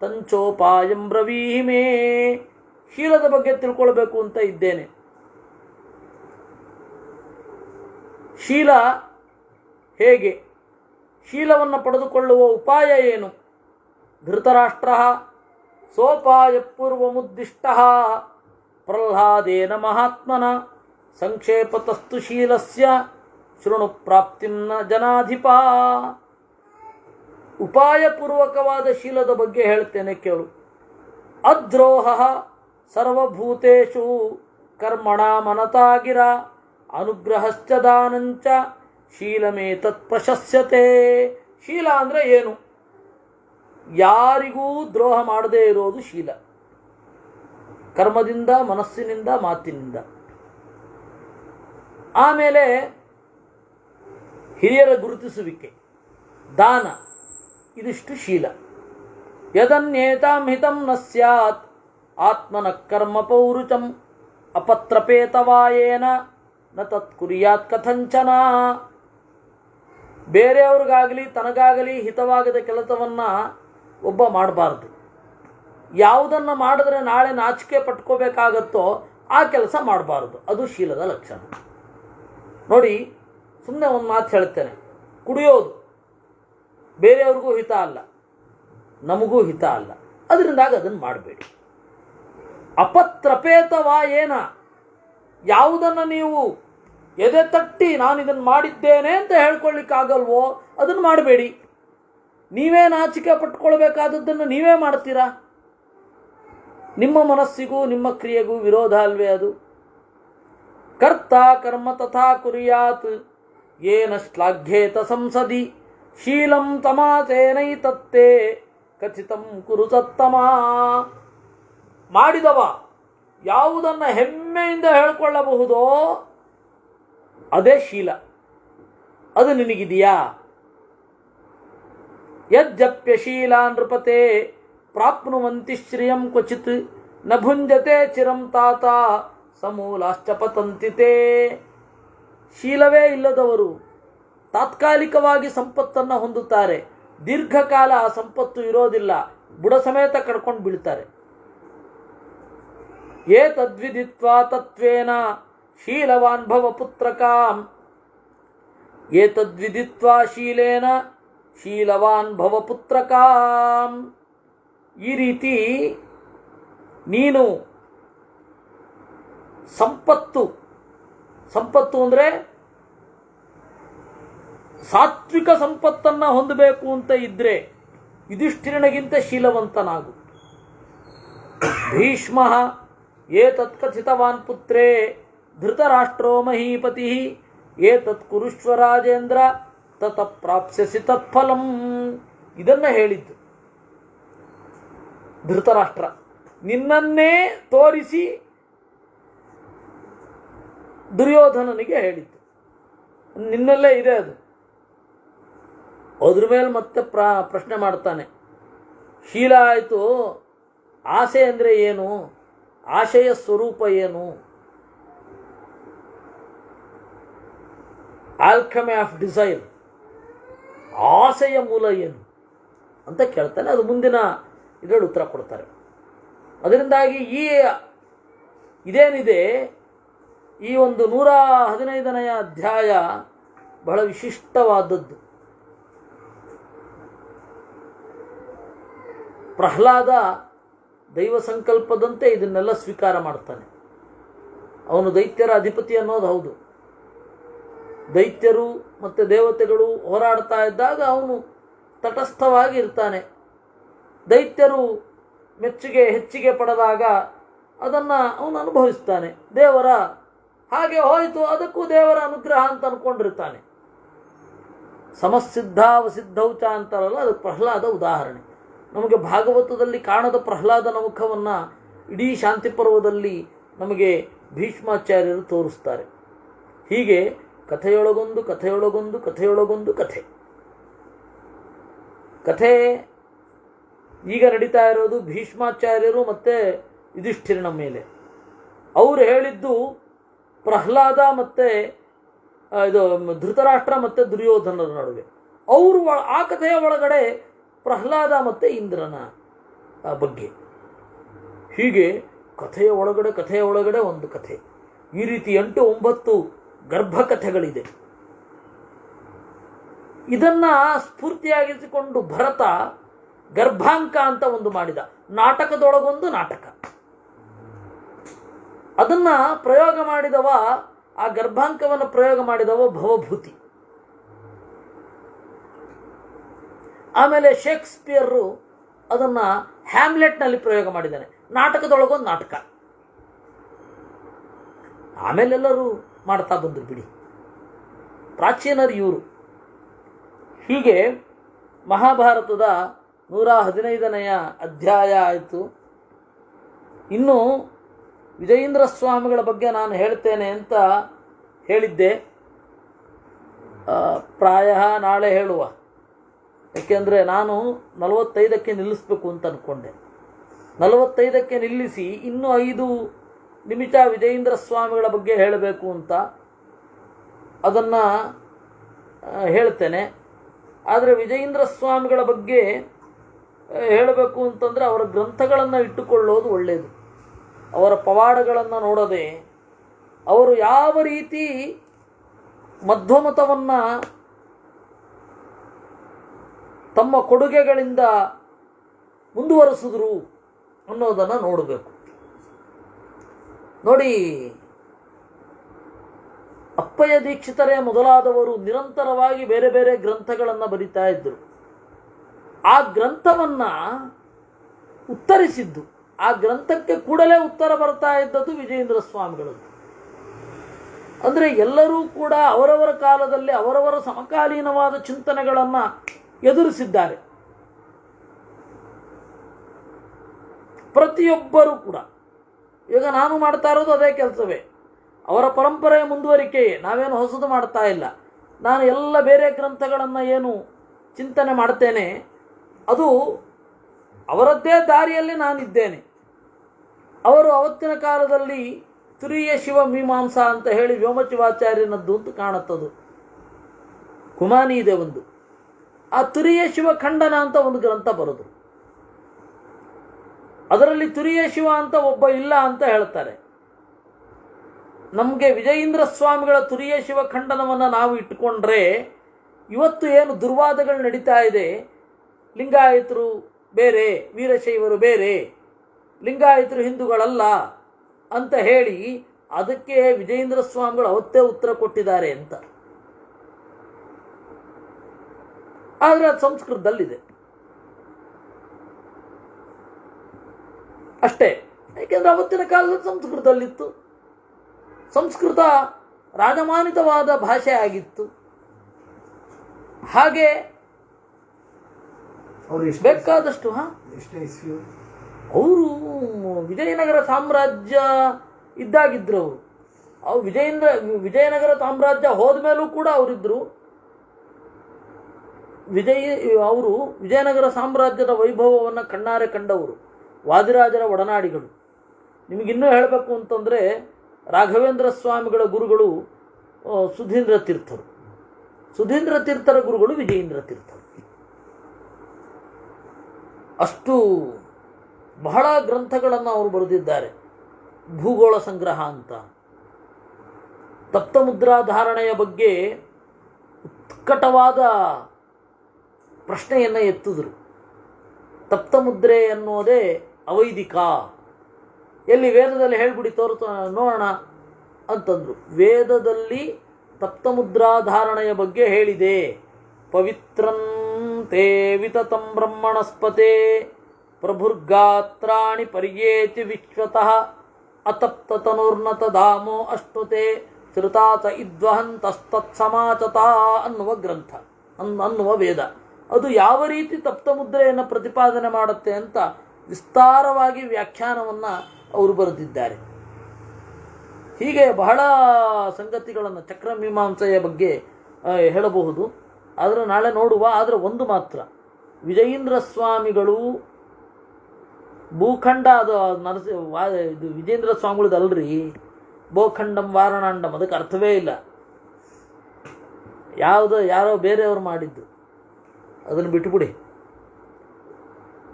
ತಂಚೋಪಾಯಂ ಬ್ರವೀಹಿ ಮೇ. ಶೀಲದ ಬಗ್ಗೆ ತಿಳ್ಕೊಳ್ಬೇಕು ಅಂತ ಇದ್ದೇನೆ. ಶೀಲ ಹೇಗೆ, ಶೀಲವನ್ನು ಪಡೆದುಕೊಳ್ಳುವ ಉಪಾಯ ಏನು? ಧೃತರಾಷ್ಟ್ರ ಸೋಪಾಯ ಪೂರ್ವಮುದ್ದಿಷ್ಟ ಪ್ರಹ್ಲಾದೇನ ಮಹಾತ್ಮನ ಸಂಕ್ಷೇಪತಸ್ತು ಶೀಲಸ್ಯ ಶೃಣು ಪ್ರಾಪ್ತಿಂ ನ ಜನಾಧಿಪ. ಉಪಾಯಪೂರ್ವಕವಾದ ಶೀಲದ ಬಗ್ಗೆ ಹೇಳ್ತೇನೆ ಕೇಳು. ಅದ್ರೋಹ ಸರ್ವಭೂತೇಷು ಕರ್ಮಣ ಮನತಾ ಗಿರ ಅನುಗ್ರಹಶ್ಚ ದಾನಂಚ ಶೀಲಮೇತತ್ ಪ್ರಶಸ್ಯತೆ. ಶೀಲ ಅಂದರೆ ಏನು? ಯಾರಿಗೂ ದ್ರೋಹ ಮಾಡದೇ ಇರೋದು ಶೀಲ. ಕರ್ಮದಿಂದ, ಮನಸ್ಸಿನಿಂದ, ಮಾತಿನಿಂದ. ಆಮೇಲೆ ಹಿರಿಯರ ಗುರುತಿಸುವಿಕೆ, ದಾನ, ಇದಿಷ್ಟು ಶೀಲ. ಯದನ್ಯೇತಾಂ ಹಿತಂ ನ ಸ್ಯಾತ್ ಆತ್ಮನ ಕರ್ಮ ಪೌರುಷಂ ಅಪತ್ರಪೇತವಾಯೇನ ನ ತತ್ಕುರ್ಯಾತ್ ಕಥಂಚನ. ಬೇರೆಯವ್ರಿಗಾಗಲಿ ತನಗಾಗಲಿ ಹಿತವಾಗದ ಕೆಲಸವನ್ನು ಒಬ್ಬ ಮಾಡಬಾರ್ದು. ಯಾವುದನ್ನು ಮಾಡಿದ್ರೆ ನಾಳೆ ನಾಚಿಕೆ ಪಟ್ಕೋಬೇಕಾಗತ್ತೋ ಆ ಕೆಲಸ ಮಾಡಬಾರ್ದು. ಅದು ಶೀಲದ ಲಕ್ಷಣ. ನೋಡಿ, ಸುಮ್ಮನೆ ಒಂದು ಮಾತು ಹೇಳ್ತೇನೆ. ಕುಡಿಯೋದು ಬೇರೆಯವ್ರಿಗೂ ಹಿತ ಅಲ್ಲ, ನಮಗೂ ಹಿತ ಅಲ್ಲ. ಅದರಿಂದಾಗಿ ಅದನ್ನು ಮಾಡಬೇಡಿ. ಅಪತ್ರಪೇತವಾ ಏನ, ಯಾವುದನ್ನು ನೀವು ಎದೆ ತಟ್ಟಿ ನಾನು ಇದನ್ನು ಮಾಡಿದ್ದೇನೆ ಅಂತ ಹೇಳ್ಕೊಳ್ಳಿಕ್ಕಾಗಲ್ವೋ ಅದನ್ನು ಮಾಡಬೇಡಿ. ನೀವೇ ನಾಚಿಕೆ ಪಟ್ಕೊಳ್ಬೇಕಾದದ್ದನ್ನು ನೀವೇ ಮಾಡ್ತೀರಾ. ನಿಮ್ಮ ಮನಸ್ಸಿಗೂ ನಿಮ್ಮ ಕ್ರಿಯೆಗೂ ವಿರೋಧ ಅಲ್ವೇ ಅದು. ಕರ್ತ ಕರ್ಮ ತಥಾ ಕುರ್ಯಾತ್ ಯೇನ ಶ್ಲಾಘ್ಯೇತ ಸಂಸದಿ ಶೀಲಂ ತಮಾಸೇನೈತತ್ತೇ ಖಚಿತಂ ಕುರು ಸತ್ತಮ. ಮಾಡಿದವ ಯಾವುದನ್ನು ಹೆಮ್ಮೆಯಿಂದ ಹೇಳಿಕೊಳ್ಳಬಹುದೋ ಅದೇ ಶೀಲ. ಅದು ನಿನಗಿದೆಯಾ? ಯಜ್ಜಪ್ಯಶೀಲ ನೃಪತೆ ಪ್ರಾಪ್ನುವಂತಿ ಶ್ರಿಯಂ ಕ್ವಚಿತ್ ನ ಭುಂಜತೆ ಚಿರಂ ತಾತ ಸಮೂಲಾಶ್ಚ ಪತಂತಿತೆ. ಶೀಲವೇ ಇಲ್ಲದವರು ತಾತ್ಕಾಲಿಕವಾಗಿ ಸಂಪತ್ತನ್ನು ಹೊಂದುತ್ತಾರೆ. ದೀರ್ಘಕಾಲ ಆ ಸಂಪತ್ತು ಇರೋದಿಲ್ಲ, ಬುಡ ಸಮೇತ ಕಡ್ಕೊಂಡು ಬೀಳ್ತಾರೆ. ಏತದ್ವಿದಿತ್ವಾ ತತ್ವೇನ ಶೀಲವಾನ್ ಭವ ಪುತ್ರಕಾಂ ಏತದ್ವಿದಿತ್ವಾ ಶೀಲೇನ ಶೀಲವಾನ್ ಭವ ಪುತ್ರಕಾಂ. ಈ ರೀತಿ ನೀನು ಸಂಪತ್ತು ಅಂದರೆ ಸಾತ್ವಿಕ ಸಂಪತ್ತನ್ನು ಹೊಂದಬೇಕು ಅಂತ ಇದ್ರೆ ಯುಧಿಷ್ಠಿರನಿಗಿಂತ ಶೀಲವಂತನಾಗು. ಭೀಷ್ಮ ಏತತ್ ಕಥಿತವಾನ್ ಪುತ್ರೇ ಧೃತರಾಷ್ಟ್ರೋ ಮಹೀಪತಿ ಏತತ್ ಕುರುಷ್ವ ರಾಜೇಂದ್ರ ತತ ಪ್ರಾಪ್ಸ್ಯಸಿ ತತ್ಫಲಂ. ಇದನ್ನು ಹೇಳಿದ್ದು ಧೃತರಾಷ್ಟ್ರ. ನಿನ್ನನ್ನೇ ತೋರಿಸಿ ದುರ್ಯೋಧನನಿಗೆ ಹೇಳಿದ್ದು. ನಿನ್ನಲ್ಲೇ ಇದೆ ಅದು. ಅದ್ರ ಮೇಲೆ ಮತ್ತೆ ಪ್ರಶ್ನೆ ಮಾಡ್ತಾನೆ. ಶೀಲ ಆಯಿತು, ಆಸೆ ಅಂದರೆ ಏನು? ಆಶೆಯ ಸ್ವರೂಪ ಏನು? ಆಲ್ಕಮಿ ಆಫ್ ಡಿಸೈರ್, ಆಸೆಯ ಮೂಲ ಏನು ಅಂತ ಕೇಳ್ತಾನೆ. ಅದು ಮುಂದಿನ ಇದರಲ್ಲಿ ಉತ್ತರ ಕೊಡ್ತಾರೆ. ಅದರಿಂದಾಗಿ ಇದೇನಿದೆ, ಈ ಒಂದು 115ನೇ ಅಧ್ಯಾಯ ಬಹಳ ವಿಶಿಷ್ಟವಾದದ್ದು. ಪ್ರಹ್ಲಾದ ದೈವ ಸಂಕಲ್ಪದಂತೆ ಇದನ್ನೆಲ್ಲ ಸ್ವೀಕಾರ ಮಾಡ್ತಾನೆ. ಅವನು ದೈತ್ಯರ ಅಧಿಪತಿ ಅನ್ನೋದು ಹೌದು. ದೈತ್ಯರು ಮತ್ತು ದೇವತೆಗಳು ಹೋರಾಡ್ತಾ ಇದ್ದಾಗ ಅವನು ತಟಸ್ಥವಾಗಿ ಇರ್ತಾನೆ. ದೈತ್ಯರು ಹೆಚ್ಚಿಗೆ ಪಡೆದಾಗ ಅದನ್ನು ಅವನು ಅನುಭವಿಸ್ತಾನೆ. ದೇವರ ಹಾಗೆ ಹೋಯಿತು, ಅದಕ್ಕೂ ದೇವರ ಅನುಗ್ರಹ ಅಂತ ಅಂದ್ಕೊಂಡಿರ್ತಾನೆ. ಸಮಸಿದ್ಧಾವಸಿದ್ಧೌಚ ಅಂತಾರಲ್ಲ, ಅದು ಪ್ರಹ್ಲಾದ ಉದಾಹರಣೆ. ನಮಗೆ ಭಾಗವತದಲ್ಲಿ ಕಾಣದ ಪ್ರಹ್ಲಾದನ ಮುಖವನ್ನು ಇಡೀ ಶಾಂತಿ ಪರ್ವದಲ್ಲಿ ನಮಗೆ ಭೀಷ್ಮಾಚಾರ್ಯರು ತೋರಿಸ್ತಾರೆ. ಹೀಗೆ ಕಥೆಯೊಳಗೊಂದು ಕಥೆಯೊಳಗೊಂದು ಕಥೆಯೊಳಗೊಂದು ಕಥೆ ಈಗ ನಡೀತಾ ಇರೋದು ಭೀಷ್ಮಾಚಾರ್ಯರು ಮತ್ತು ಯುಧಿಷ್ಠಿರನ ಮೇಲೆ. ಅವರು ಹೇಳಿದ್ದು ಪ್ರಹ್ಲಾದ ಮತ್ತು ಇದು ಧೃತರಾಷ್ಟ್ರ ಮತ್ತು ದುರ್ಯೋಧನರ ನಡುವೆ. ಅವರು ಆ ಕಥೆಯ ಒಳಗಡೆ ಪ್ರಹ್ಲಾದ ಮತ್ತು ಇಂದ್ರನ ಬಗ್ಗೆ. ಹೀಗೆ ಕಥೆಯ ಒಳಗಡೆ ಒಂದು ಕಥೆ. ಈ ರೀತಿ 8-9 ಗರ್ಭಕಥೆಗಳಿದೆ. ಇದನ್ನು ಸ್ಫೂರ್ತಿಯಾಗಿಸಿಕೊಂಡು ಭರತ ಗರ್ಭಾಂಕ ಅಂತ ಒಂದು ಮಾಡಿದ, ನಾಟಕದೊಳಗೊಂದು ನಾಟಕ. ಅದನ್ನ ಪ್ರಯೋಗ ಮಾಡಿದವ, ಆ ಗರ್ಭಾಂಕವನ್ನು ಪ್ರಯೋಗ ಮಾಡಿದವ ಭವಭೂತಿ. ಆಮೇಲೆ ಶೇಕ್ಸ್ಪಿಯರು ಅದನ್ನ ಹ್ಯಾಮ್ಲೆಟ್ನಲ್ಲಿ ಪ್ರಯೋಗ ಮಾಡಿದ್ದಾನೆ, ನಾಟಕದೊಳಗೊಂದು ನಾಟಕ. ಆಮೇಲೆಲ್ಲರೂ ಮಾಡ್ತಾ ಬಂದರು ಬಿಡಿ, ಪ್ರಾಚೀನರು ಇವರು. ಹೀಗೆ ಮಹಾಭಾರತದ 115ನೇ ಅಧ್ಯಾಯ ಆಯಿತು. ಇನ್ನು ವಿಜಯೇಂದ್ರ ಸ್ವಾಮಿಗಳ ಬಗ್ಗೆ ನಾನು ಹೇಳ್ತೇನೆ ಅಂತ ಹೇಳಿದ್ದೆ, ಪ್ರಾಯ ನಾಳೆ ಹೇಳುವ. ಯಾಕೆಂದರೆ ನಾನು 45ಕ್ಕೆ ನಿಲ್ಲಿಸಬೇಕು ಅಂತ ಅಂದ್ಕೊಂಡೆ. 45ಕ್ಕೆ ನಿಲ್ಲಿಸಿ ಇನ್ನೂ 5 ನಿಮಿಷ ವಿಜಯೇಂದ್ರ ಸ್ವಾಮಿಗಳ ಬಗ್ಗೆ ಹೇಳಬೇಕು ಅಂತ ಅದನ್ನು ಹೇಳ್ತೇನೆ. ಆದರೆ ವಿಜಯೇಂದ್ರ ಸ್ವಾಮಿಗಳ ಬಗ್ಗೆ ಹೇಳಬೇಕು ಅಂತಂದರೆ ಅವರ ಗ್ರಂಥಗಳನ್ನು ಇಟ್ಟುಕೊಳ್ಳೋದು ಒಳ್ಳೆಯದು. ಅವರ ಪವಾಡಗಳನ್ನು ನೋಡದೆ ಅವರು ಯಾವ ರೀತಿ ಮಧ್ವಮತವನ್ನು ತಮ್ಮ ಕೊಡುಗೆಗಳಿಂದ ಮುಂದುವರಿಸಿದ್ರು ಅನ್ನೋದನ್ನು ನೋಡಬೇಕು. ನೋಡಿ, ಅಪ್ಪಯ್ಯ ದೀಕ್ಷಿತರೇ ಮೊದಲಾದವರು ನಿರಂತರವಾಗಿ ಬೇರೆ ಬೇರೆ ಗ್ರಂಥಗಳನ್ನು ಬರಿತಾ ಇದ್ದರು. ಆ ಗ್ರಂಥವನ್ನು ಉತ್ತರಿಸಿದ್ದು, ಆ ಗ್ರಂಥಕ್ಕೆ ಕೂಡಲೇ ಉತ್ತರ ಬರ್ತಾ ಇದ್ದದ್ದು ವಿಜಯೇಂದ್ರ ಸ್ವಾಮಿಗಳದ್ದು. ಅಂದರೆ ಎಲ್ಲರೂ ಕೂಡ ಅವರವರ ಕಾಲದಲ್ಲಿ ಅವರವರ ಸಮಕಾಲೀನವಾದ ಚಿಂತನೆಗಳನ್ನು ಎದುರಿಸಿದ್ದಾರೆ. ಪ್ರತಿಯೊಬ್ಬರೂ ಕೂಡ. ಈಗ ನಾನು ಮಾಡ್ತಾ ಇರೋದು ಅದೇ ಕೆಲಸವೇ, ಅವರ ಪರಂಪರೆಯ ಮುಂದುವರಿಕೆಯೇ. ನಾವೇನು ಹೊಸದು ಮಾಡ್ತಾ ಇಲ್ಲ. ನಾನು ಎಲ್ಲ ಬೇರೆ ಗ್ರಂಥಗಳನ್ನು ಏನು ಚಿಂತನೆ ಮಾಡ್ತೇನೆ, ಅದು ಅವರದ್ದೇ ದಾರಿಯಲ್ಲಿ ನಾನಿದ್ದೇನೆ. ಅವರು ಅವತ್ತಿನ ಕಾಲದಲ್ಲಿ ತುರಿಯ ಶಿವ ಮೀಮಾಂಸಾ ಅಂತ ಹೇಳಿ ವ್ಯೋಮಶಿವಾಚಾರ್ಯನದ್ದು ಅಂತ ಕಾಣುತ್ತದು, ಕುಮಾನಿ ಇದೆ ಒಂದು. ಆ ತುರಿಯ ಶಿವ ಖಂಡನ ಅಂತ ಒಂದು ಗ್ರಂಥ ಬರೋದು. ಅದರಲ್ಲಿ ತುರಿಯ ಶಿವ ಅಂತ ಒಬ್ಬ ಇಲ್ಲ ಅಂತ ಹೇಳ್ತಾರೆ. ನಮಗೆ ವಿಜಯೇಂದ್ರ ಸ್ವಾಮಿಗಳ ತುರಿಯ ಶಿವ ಖಂಡನವನ್ನು ನಾವು ಇಟ್ಟುಕೊಂಡ್ರೆ ಇವತ್ತು ಏನು ದುರ್ವಾದಗಳು ನಡೀತಾ ಇದೆ, ಲಿಂಗಾಯತರು ಬೇರೆ, ವೀರಶೈವರು ಬೇರೆ, ಲಿಂಗಾಯತರು ಹಿಂದೂಗಳಲ್ಲ ಅಂತ ಹೇಳಿ ಅದಕ್ಕೆ ವಿಜಯೇಂದ್ರ ಸ್ವಾಮಿಗಳು ಅವತ್ತೇ ಉತ್ತರ ಕೊಟ್ಟಿದ್ದಾರೆ ಅಂತ. ಆದರೆ ಅದು ಸಂಸ್ಕೃತದಲ್ಲಿದೆ ಅಷ್ಟೇ. ಯಾಕೆಂದರೆ ಅವತ್ತಿನ ಕಾಲದಲ್ಲಿ ಸಂಸ್ಕೃತದಲ್ಲಿತ್ತು. ಸಂಸ್ಕೃತ ರಾಜಮಾನಿತವಾದ ಭಾಷೆ ಆಗಿತ್ತು. ಹಾಗೆ ಬೇಕಾದಷ್ಟು ಅವರು ವಿಜಯನಗರ ಸಾಮ್ರಾಜ್ಯ ಇದ್ದಾಗಿದ್ರು. ಅವರು ವಿಜಯನಗರ ಸಾಮ್ರಾಜ್ಯ ಹೋದ ಮೇಲೂ ಕೂಡ ಅವರಿದ್ದರು. ಅವರು ವಿಜಯನಗರ ಸಾಮ್ರಾಜ್ಯದ ವೈಭವವನ್ನು ಕಣ್ಣಾರೆ ಕಂಡವರು, ವಾದಿರಾಜರ ಒಡನಾಡಿಗಳು. ನಿಮಗಿನ್ನೂ ಹೇಳಬೇಕು ಅಂತಂದರೆ ರಾಘವೇಂದ್ರ ಸ್ವಾಮಿಗಳ ಗುರುಗಳು ಸುಧೀಂದ್ರ ತೀರ್ಥರು, ಸುಧೀಂದ್ರ ತೀರ್ಥರ ಗುರುಗಳು ವಿಜಯೇಂದ್ರ ತೀರ್ಥರು. ಅಷ್ಟು ಬಹಳ ಗ್ರಂಥಗಳನ್ನು ಅವರು ಬರೆದಿದ್ದಾರೆ. ಭೂಗೋಳ ಸಂಗ್ರಹ ಅಂತ, ತಪ್ತಮುದ್ರಾಧಾರಣೆಯ ಬಗ್ಗೆ ಉತ್ಕಟವಾದ ಪ್ರಶ್ನೆಯನ್ನು ಎತ್ತಿದ್ರು. ತಪ್ತಮುದ್ರೆ ಅನ್ನೋದೇ ಅವೈದಿಕ, ಎಲ್ಲಿ ವೇದದಲ್ಲಿ ಹೇಳ್ಬಿಡಿ ನೋಡೋಣ ಅಂತಂದರು. ವೇದದಲ್ಲಿ ತಪ್ತಮುದ್ರಾಧಾರಣೆಯ ಬಗ್ಗೆ ಹೇಳಿದೆ. ಪವಿತ್ರಂತೆ ವಿತತಂ ಬ್ರಹ್ಮಣಸ್ಪತೆ ಪ್ರಭುರ್ಗಾತ್ರಾಣಿ ಪರ್ಯೇತಿ ವಿಶ್ವತಃ ಅತಪ್ತತನುರ್ನತ ಧಾಮೋ ಅಶ್ನುತೆ ಶ್ರುತಾತ ಇದ್ವಹಂತಸ್ತತ್ಸಮಾಚತ ಅನ್ನುವ ಗ್ರಂಥ, ಅನ್ನುವ ವೇದ. ಅದು ಯಾವ ರೀತಿ ತಪ್ತಮುದ್ರೆಯನ್ನು ಪ್ರತಿಪಾದನೆ ಮಾಡುತ್ತೆ ಅಂತ ವಿಸ್ತಾರವಾಗಿ ವ್ಯಾಖ್ಯಾನವನ್ನು ಅವರು ಬರೆದಿದ್ದಾರೆ. ಹೀಗೆ ಬಹಳ ಸಂಗತಿಗಳನ್ನು ಚಕ್ರಮೀಮಾಂಸೆಯ ಬಗ್ಗೆ ಹೇಳಬಹುದು. ಆದರೆ ನಾಳೆ ನೋಡುವ. ಆದರೆ ಒಂದು ಮಾತ್ರ, ವಿಜಯೇಂದ್ರ ಸ್ವಾಮಿಗಳು ಭೂಖಂಡ, ಅದು ಇದು ವಿಜಯೇಂದ್ರ ಸ್ವಾಮಿಗಳದ್ದು ಅಲ್ರಿ, ಬೋಖಂಡಂ ವಾರಣಾಂಡಂ, ಅದಕ್ಕೆ ಅರ್ಥವೇ ಇಲ್ಲ. ಯಾರೋ ಬೇರೆಯವರು ಮಾಡಿದ್ದು, ಅದನ್ನು ಬಿಟ್ಟುಬಿಡಿ.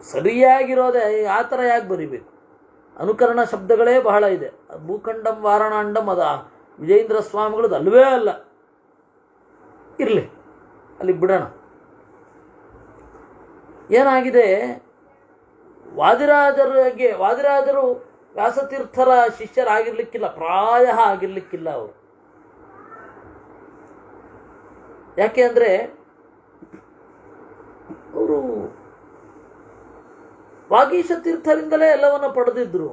ಸರಿಯಾಗಿರೋದೆ ಆ ಥರ ಯಾಕೆ ಬರಿಬೇಕು? ಅನುಕರಣ ಶಬ್ದಗಳೇ ಬಹಳ ಇದೆ. ಭೂಖಂಡಂ ವಾರಣಾಂಡಂ ಅದ ವಿಜಯೇಂದ್ರ ಸ್ವಾಮಿಗಳದ್ದು ಅಲ್ವೇ ಅಲ್ಲ. ಇರಲಿ, ಅಲ್ಲಿ ಬಿಡೋಣ. ಏನಾಗಿದೆ, ವಾದಿರಾಜರು ವ್ಯಾಸತೀರ್ಥರ ಶಿಷ್ಯರಾಗಿರ್ಲಿಕ್ಕಿಲ್ಲ, ಪ್ರಾಯ ಆಗಿರ್ಲಿಕ್ಕಿಲ್ಲ ಅವರು. ಯಾಕೆ ಅಂದರೆ ಅವರು ವಾಗೀಶ ತೀರ್ಥರಿಂದಲೇ ಎಲ್ಲವನ್ನ ಪಡೆದಿದ್ರು.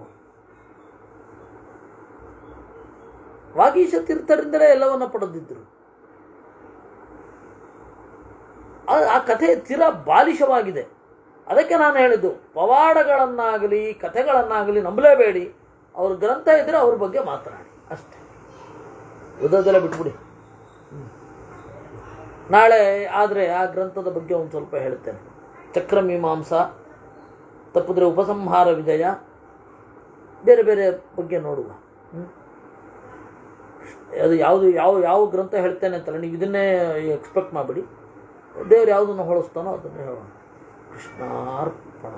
ಆ ಕಥೆ ತೀರಾ ಬಾಲಿಶವಾಗಿದೆ. ಅದಕ್ಕೆ ನಾನು ಹೇಳಿದ್ದು, ಪವಾಡಗಳನ್ನಾಗಲಿ ಕಥೆಗಳನ್ನಾಗಲಿ ನಂಬಲೇಬೇಡಿ. ಅವ್ರ ಗ್ರಂಥ ಇದ್ದರೆ ಅವ್ರ ಬಗ್ಗೆ ಮಾತನಾಡಿ ಅಷ್ಟೇ, ಉದದೆಲ್ಲ ಬಿಟ್ಬಿಡಿ. ನಾಳೆ ಆದರೆ ಆ ಗ್ರಂಥದ ಬಗ್ಗೆ ಒಂದು ಸ್ವಲ್ಪ ಹೇಳ್ತೇನೆ. ಚಕ್ರಮೀಮಾಂಸಾ, ತಪ್ಪಿದ್ರೆ ಉಪಸಂಹಾರ ವಿಜಯ, ಬೇರೆ ಬೇರೆ ಬಗ್ಗೆ ನೋಡುವ. ಅದು ಯಾವ ಗ್ರಂಥ ಹೇಳ್ತೇನೆ ಅಂತಲ್ಲ, ನೀವು ಇದನ್ನೇ ಎಕ್ಸ್ಪೆಕ್ಟ್ ಮಾಡಿಬಿಡಿ. ದೇವರು ಯಾವುದನ್ನು ಹೊಳಿಸ್ತಾನೋ ಅದನ್ನೇ ಹೇಳೋಣ. ಕೃಷ್ಣಾರ್ಪಣ.